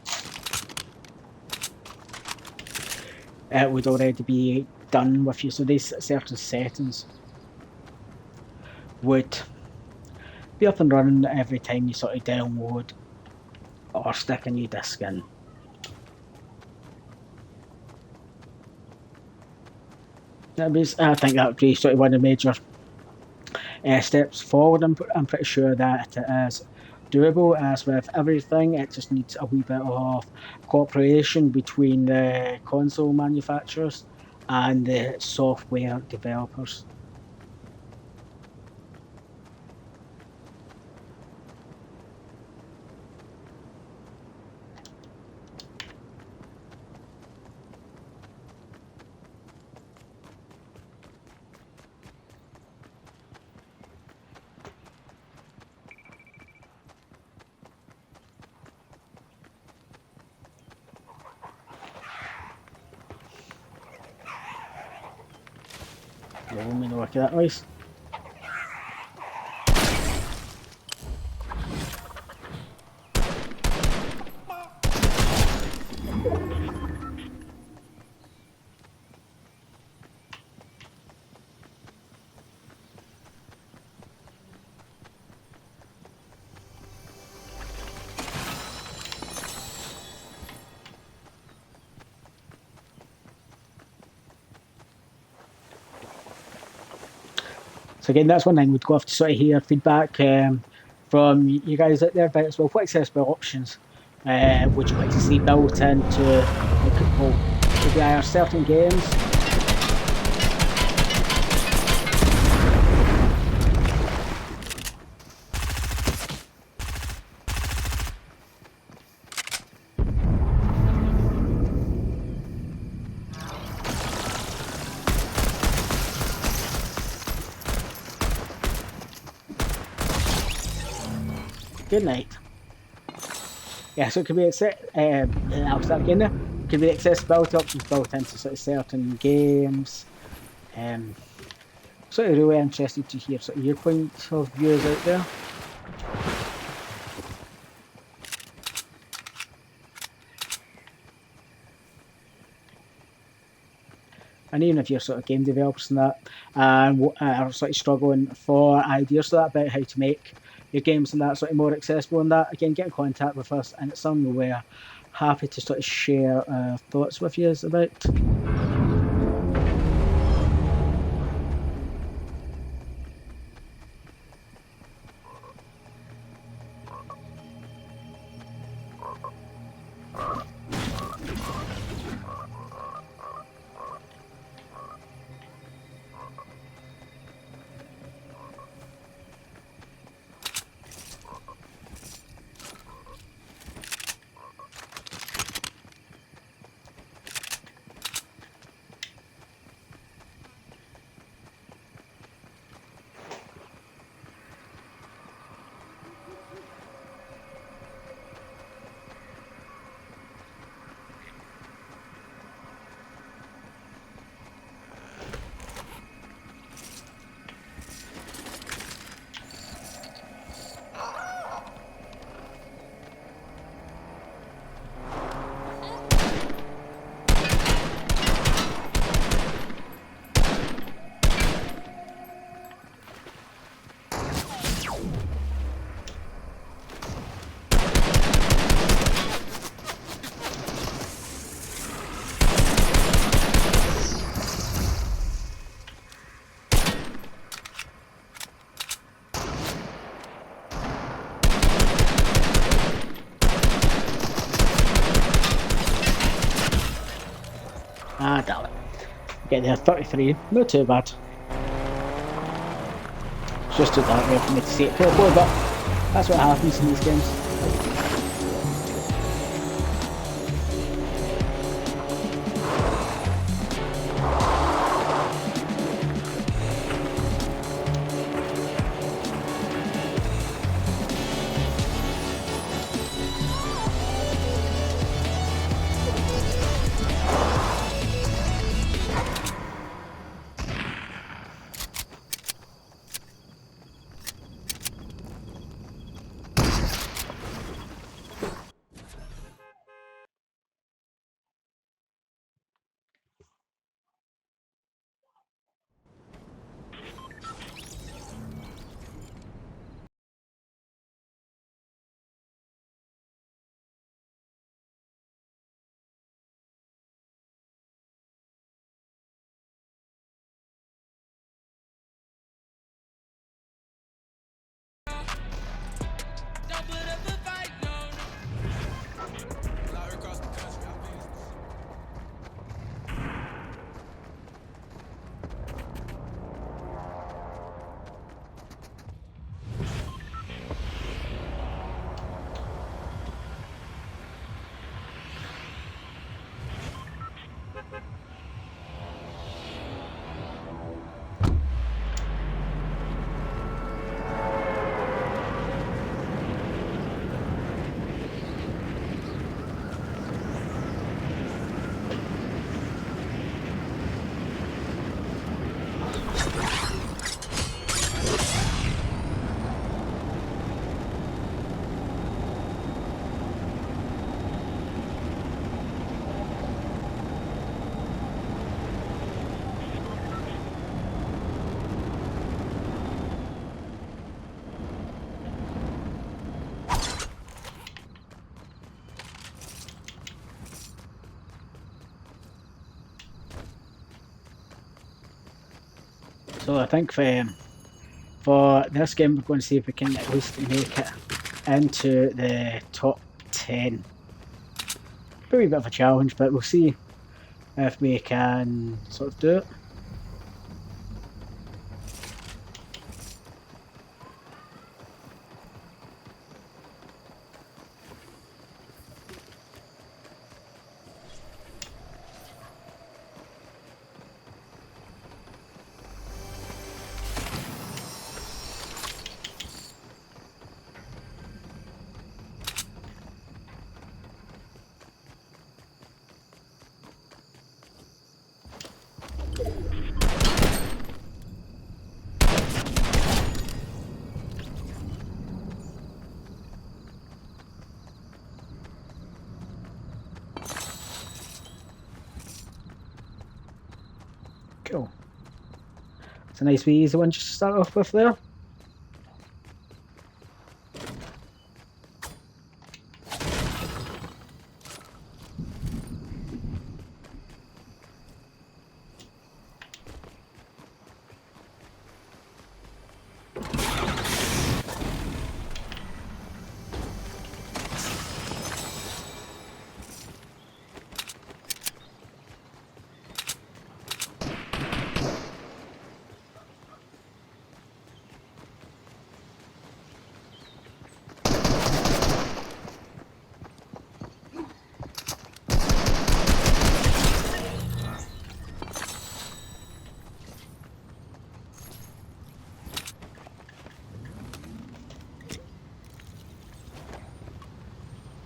A: It would already be done with you. So these certain settings would be up and running every time you sort of download or stick a new disc in. I think that would be sort of one of the major steps forward. I'm pretty sure that it is doable. As with everything, it just needs a wee bit of cooperation between the console manufacturers and the software developers. Let me know what that noise. So again, that's one thing we'd love to sort of hear feedback from you guys out there about as well. What accessible options would you like to see built into maybe either certain games? Good night. Yeah, so it could be I'll start again there. It could be accessibility options built into sort of certain games. Sort of really interested to hear sort of your point of views out there. And even if you're sort of game developers and that, are sort of struggling for ideas about how to make your games and that sort of more accessible and that, again, get in contact with us, and it's something we're happy to sort of share our thoughts with you about. Get there, 33. Not too bad. It's just too dark there for me to see it properly, but that's what happens in these games. So I think for this game we're going to see if we can at least make it into the top 10. Pretty bit of a challenge, but we'll see if we can sort of do it. Cool. It's a nice wee easy one just to start off with there.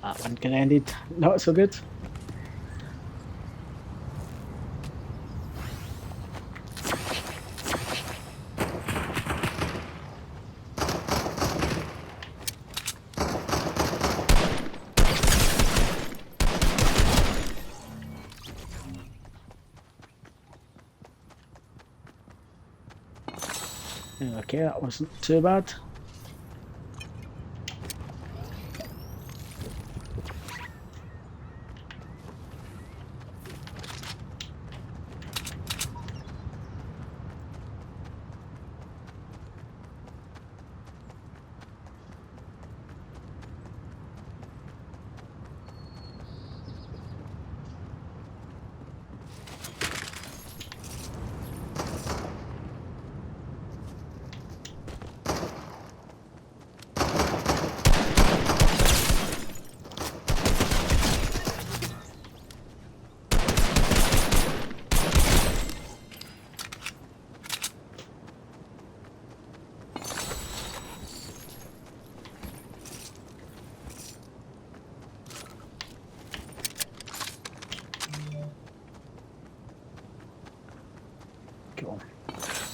A: That one can ended not so good. Okay, that wasn't too bad.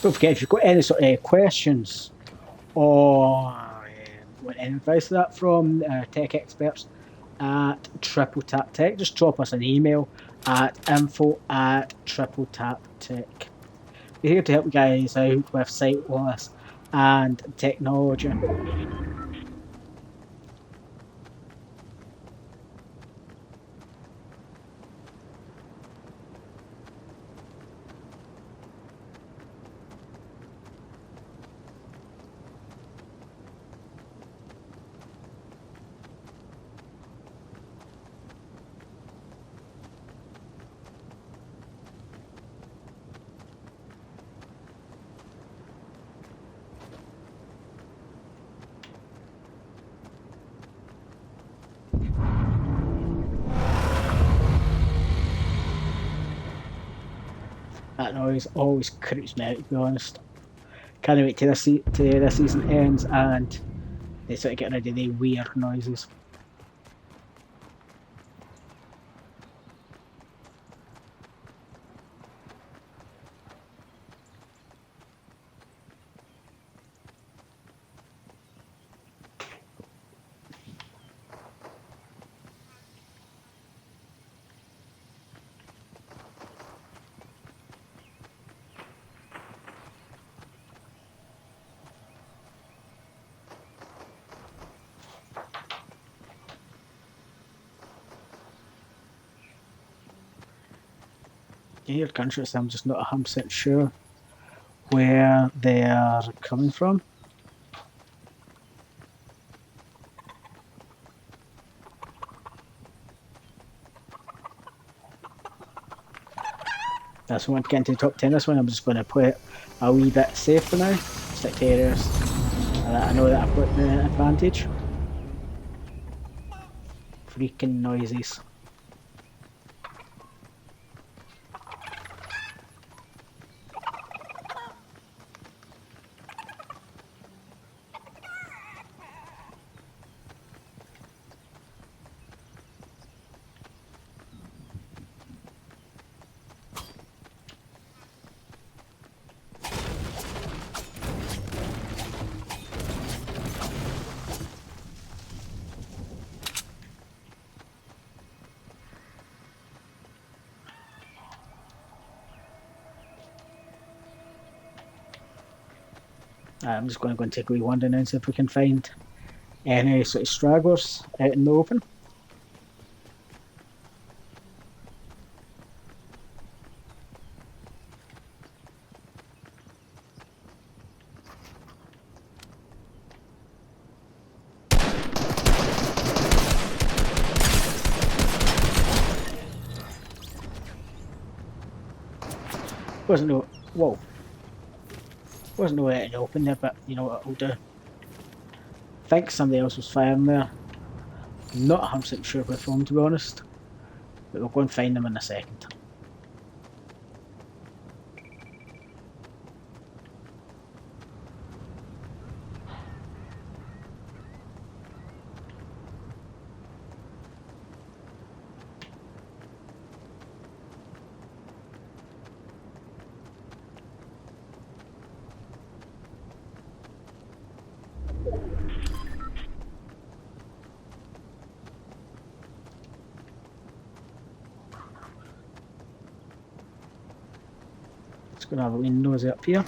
A: Don't forget, if you've got any sort of questions or want any advice of that from tech experts at Triple Tap Tech, just drop us an email at info@tripletaptech. We're here to help you guys out with sight loss and technology. That noise always creeps me out, to be honest. Can't wait till the season ends and they sort of get rid of the weird noises. You hear gunshots, I'm just not 100% sure where they are coming from. That's one to get into the top 10. This one I'm just going to play it a wee bit safe for now. Stick to areas. I know that I've got the advantage. Freaking noises. I'm just going to go and take a wee wander now and see if we can find any sort of stragglers out in the open. Wasn't no, whoa. Wasn't no out in the open there, but you know what I'll do. I think somebody else was firing there. I'm not 100% sure where from, to be honest. But we'll go and find them in a second. Just going to have a wee nosy up here.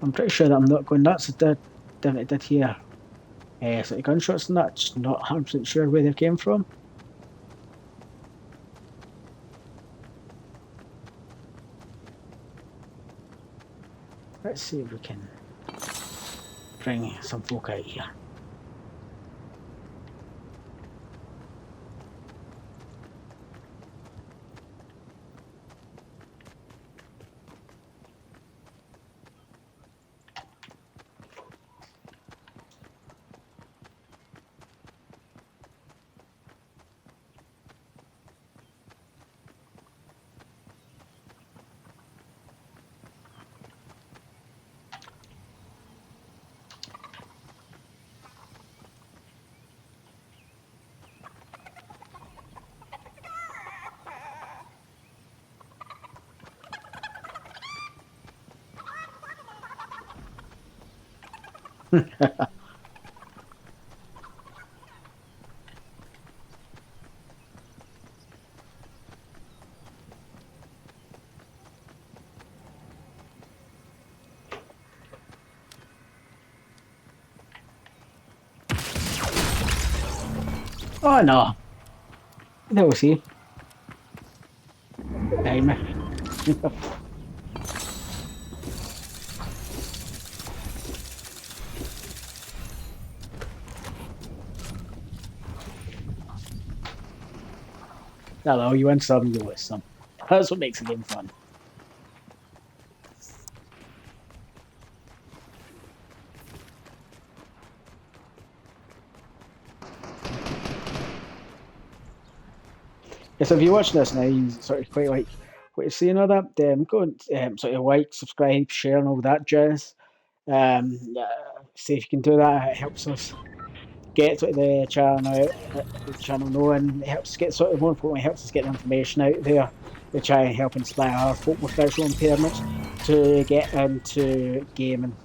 A: I'm pretty sure that I'm not going nuts. I did hear sort of gunshots and that. Just not 100% sure where they came from. Let's see if we can bring some folk out here. Oh no, no, see. Time. Hello, you win some, you lose some. That's what makes the game fun. Yeah, so if you're watching this now, you sort of quite like what you're seeing all that. Go and sort of like, subscribe, share, and all that jazz. See if you can do that. It helps us get sort of the channel out, the channel known. It helps us get sort of more importantly, it helps us get the information out there. We try and help inspire folk with visual impairments to get into gaming.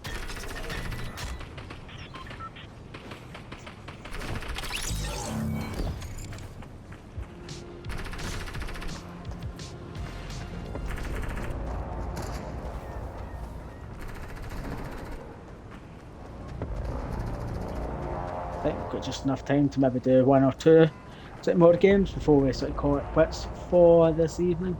A: I think we've got just enough time to maybe do one or two sort of more games before we sort of call it quits for this evening.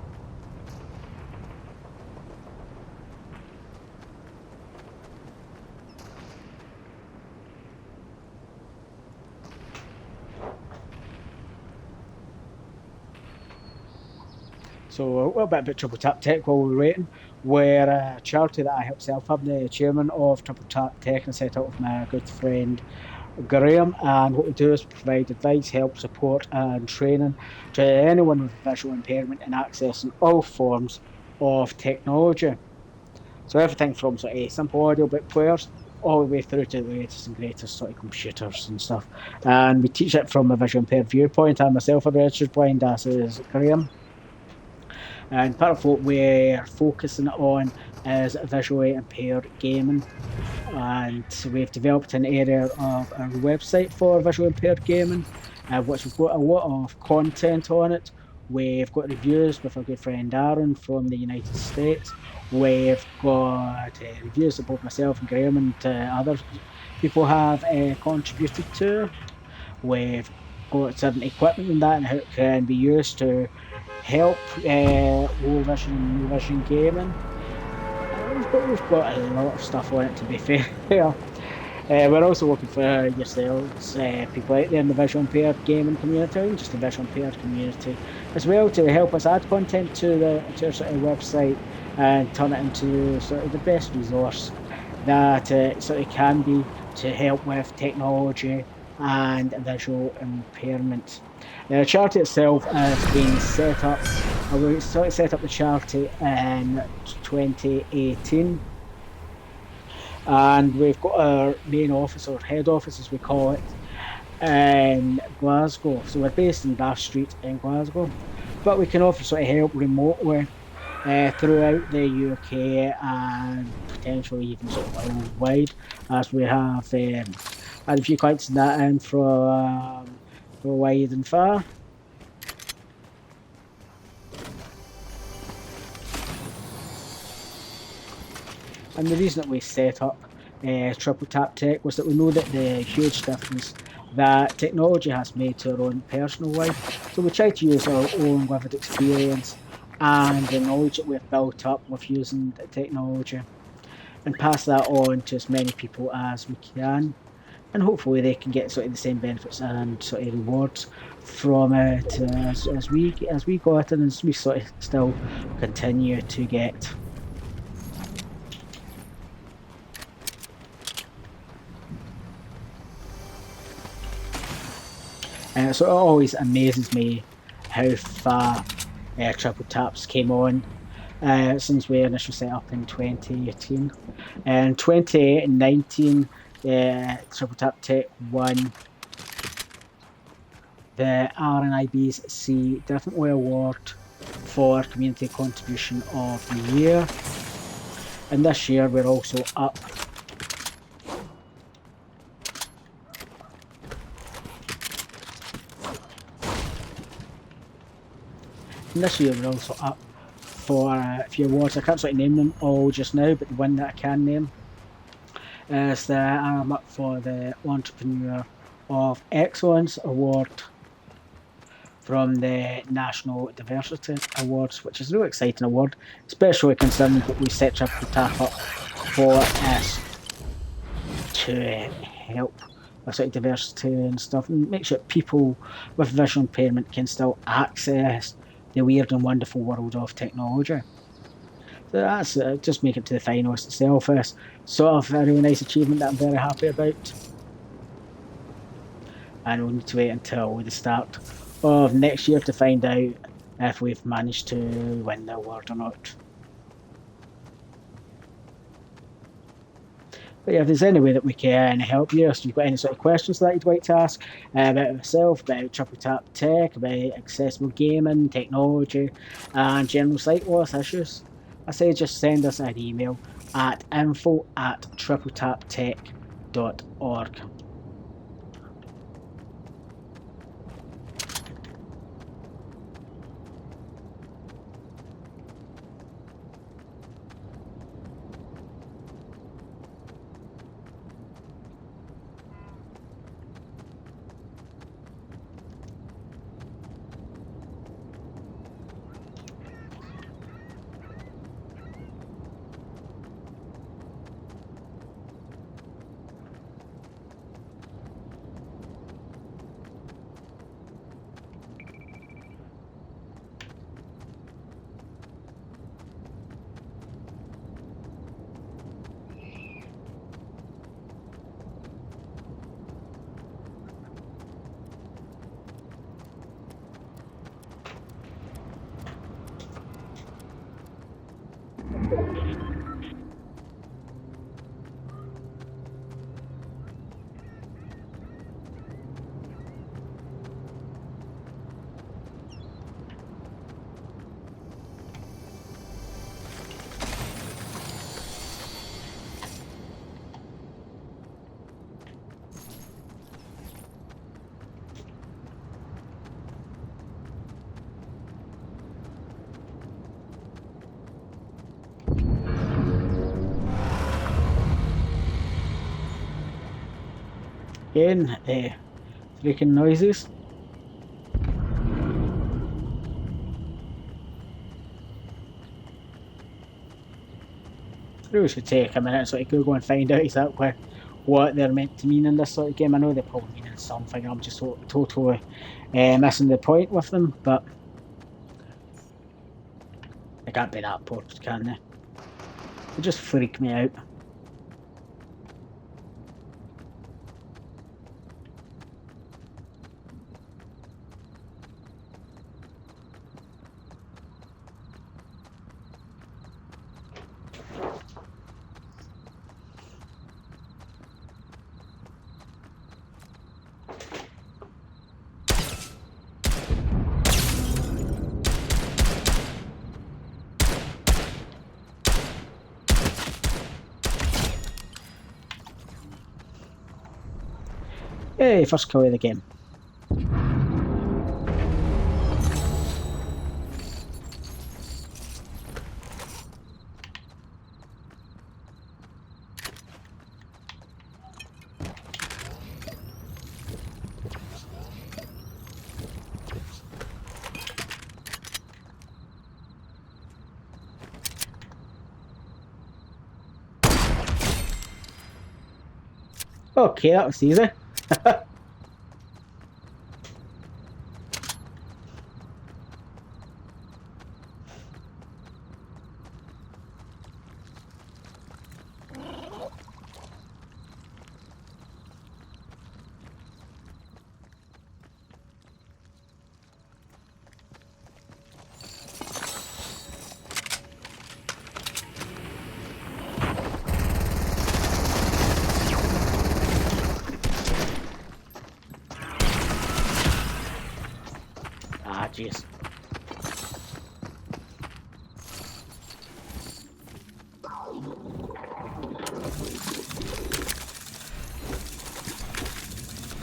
A: So a little bit about Triple Tap Tech while we're waiting. We're a charity that I help set up. I'm the chairman of Triple Tap Tech and set up with my good friend Graham, and what we do is provide advice, help, support, and training to anyone with visual impairment in accessing all forms of technology. So everything from sort of simple audiobook players all the way through to the latest and greatest sort of computers and stuff. And we teach it from a visual impaired viewpoint. I'm myself a registered blind, as is Graham. And part of what we're focusing on is visually impaired gaming. And we've developed an area of our website for visually impaired gaming, which we've got a lot of content on it. We've got reviews with our good friend Aaron from the United States. We've got reviews that both myself and Graham and other people have contributed to. We've got certain equipment in that and how it can be used to help low vision and no vision gaming. We've got a lot of stuff on it, to be fair. We're also looking for yourselves, people out there in the visual impaired gaming community, and just the visual impaired community as well, to help us add content to our sort of website and turn it into sort of the best resource that sort of can be to help with technology and visual impairment. Now, the charity itself has been set up. We sort of set up the charity in 2018. And we've got our main office, or head office as we call it, in Glasgow. So we're based in Bath Street in Glasgow. But we can also sort of help remotely throughout the UK and potentially even sort of worldwide, as we have had a few clients in that in from wide and far. And the reason that we set up Triple Tap Tech was that we know that the huge difference that technology has made to our own personal life. So we try to use our own lived experience and the knowledge that we've built up with using the technology and pass that on to as many people as we can. And hopefully they can get sort of the same benefits and sort of rewards from it as we got and as we sort of still continue to get. So it always amazes me how far Triple Taps came on since we initially set up in 2018. In 2019, Triple Tap Tech won the RNIBC Definitely Award for Community Contribution of the Year. And this year we're also up And this year we're also up for a few awards. I can't sort of name them all just now, but the one that I can name is that I'm up for the Entrepreneur of Excellence Award from the National Diversity Awards, which is a really exciting award, especially considering what we set Trap up for us to help with sort of diversity and stuff, and make sure people with visual impairment can still access the weird and wonderful world of technology. So that's just make it to the finals itself is sort of a really nice achievement that I'm very happy about. And we'll need to wait until the start of next year to find out if we've managed to win the award or not. But yeah, if there's any way that we can help you, if you've got any sort of questions that you'd like to ask about myself, about Triple Tap Tech, about accessible gaming, technology, and general site loss issues, I say just send us an email at info@tripletaptech.org. Again, freaking noises. I really should take a minute and sort of Google and find out exactly what they're meant to mean in this sort of game. I know they're probably meaning something, I'm just totally missing the point with them, but they can't be that poor, can they? They just freak me out. Hey, first kill of the game. Okay, that was easy. Ah, jeez.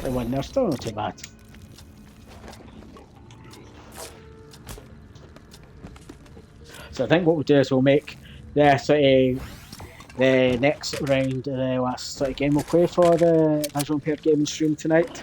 A: They went there, still not too bad. So I think what we'll do is we'll make the next round the last sort of game we'll play for the Visually Impaired Gaming stream tonight.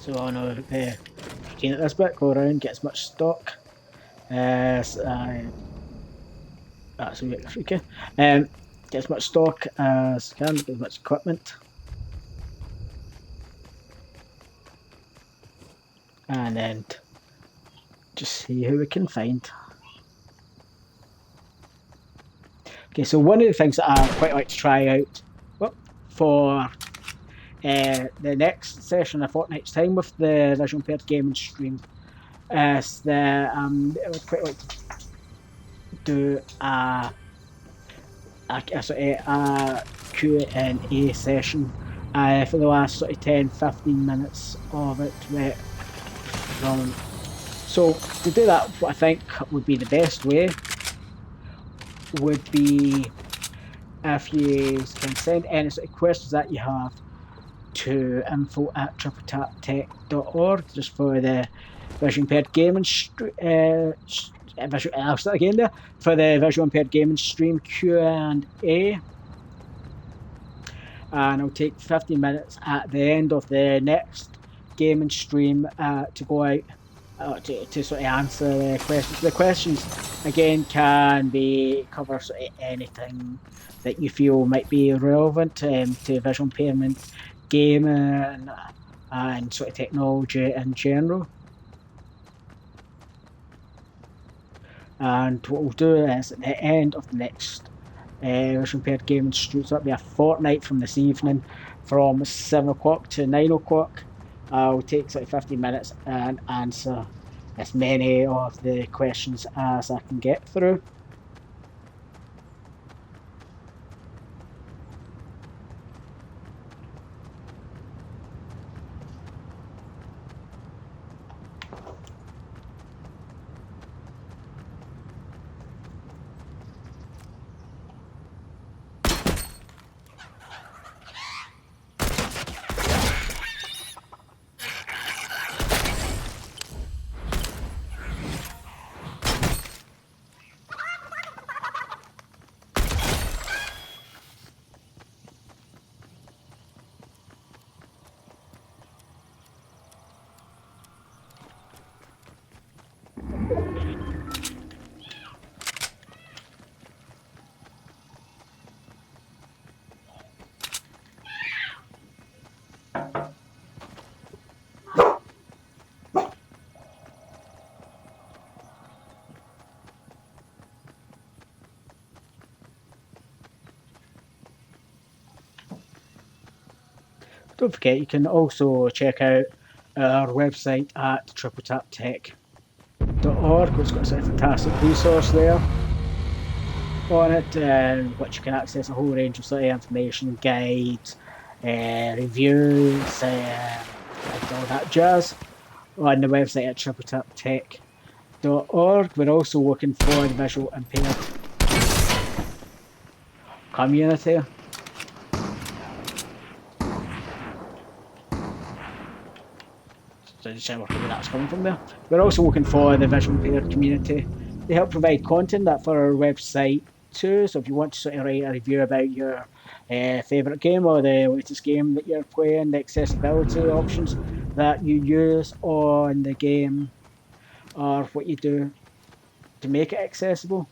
A: So on our routine at this bit, go around, get as much stock. That's a bit freaky. Get as much stock as can, get as much equipment. And then just see who we can find. Okay, so one of the things that I quite like to try out for the next session of Fortnight's time with the Visually Impaired Gaming stream is I would quite like to do a Q&A session for the last sort of 10-15 minutes of it. So to do that, what I think would be the best way would be if you can send any sort of questions that you have to info@tripletaptech.org just for the Visually Impaired Gaming I'll start again there, for the Visually Impaired Gaming stream Q&A, and I'll take 15 minutes at the end of the next gaming stream to go out to sort of answer the questions. The questions again can be cover sort of anything that you feel might be relevant to visual impairment gaming and sort of technology in general. And what we'll do is at the end of the next Visually Impaired Gaming stream, so that'll be a fortnight from this evening from 7 o'clock to 9 o'clock. I'll take sort of 15 minutes and answer as many of the questions as I can get through. Don't forget, you can also check out our website at tripletaptech.org, which has got a fantastic resource there on it, which you can access a whole range of sort of information, guides, reviews, and all that jazz on the website at tripletaptech.org. We're also looking for the visual impaired community. So where that's coming from there. We're also looking for the visually impaired community. They help provide content that for our website too. So if you want to sort of write a review about your favourite game or the latest game that you're playing, the accessibility options that you use on the game, or what you do to make it accessible.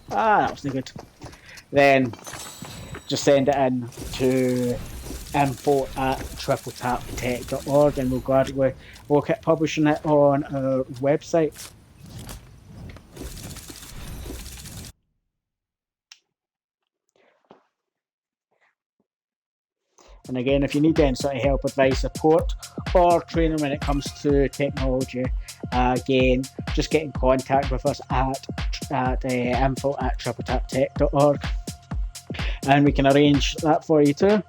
A: That was no good. Then just send it in to info@tripletaptech.org and we'll gladly look at publishing it on our website. And again, if you need any sort of help, advice, support, or training when it comes to technology, again, just get in contact with us at info@tripletaptech.org and we can arrange that for you too.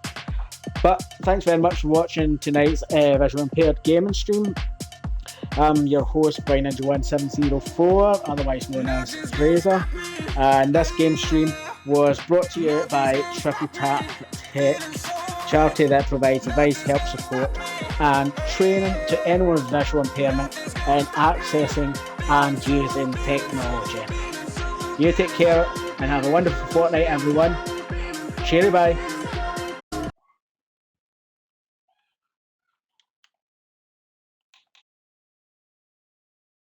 A: But thanks very much for watching tonight's Visually Impaired Gaming stream. I'm your host, Brian Ninja 1704, otherwise known as Fraser, and this game stream was brought to you by Triple Tap Tech, charity that provides advice, help, support and training to anyone with visual impairment in accessing and using technology. You take care and have a wonderful fortnight, everyone. Cheerio, bye.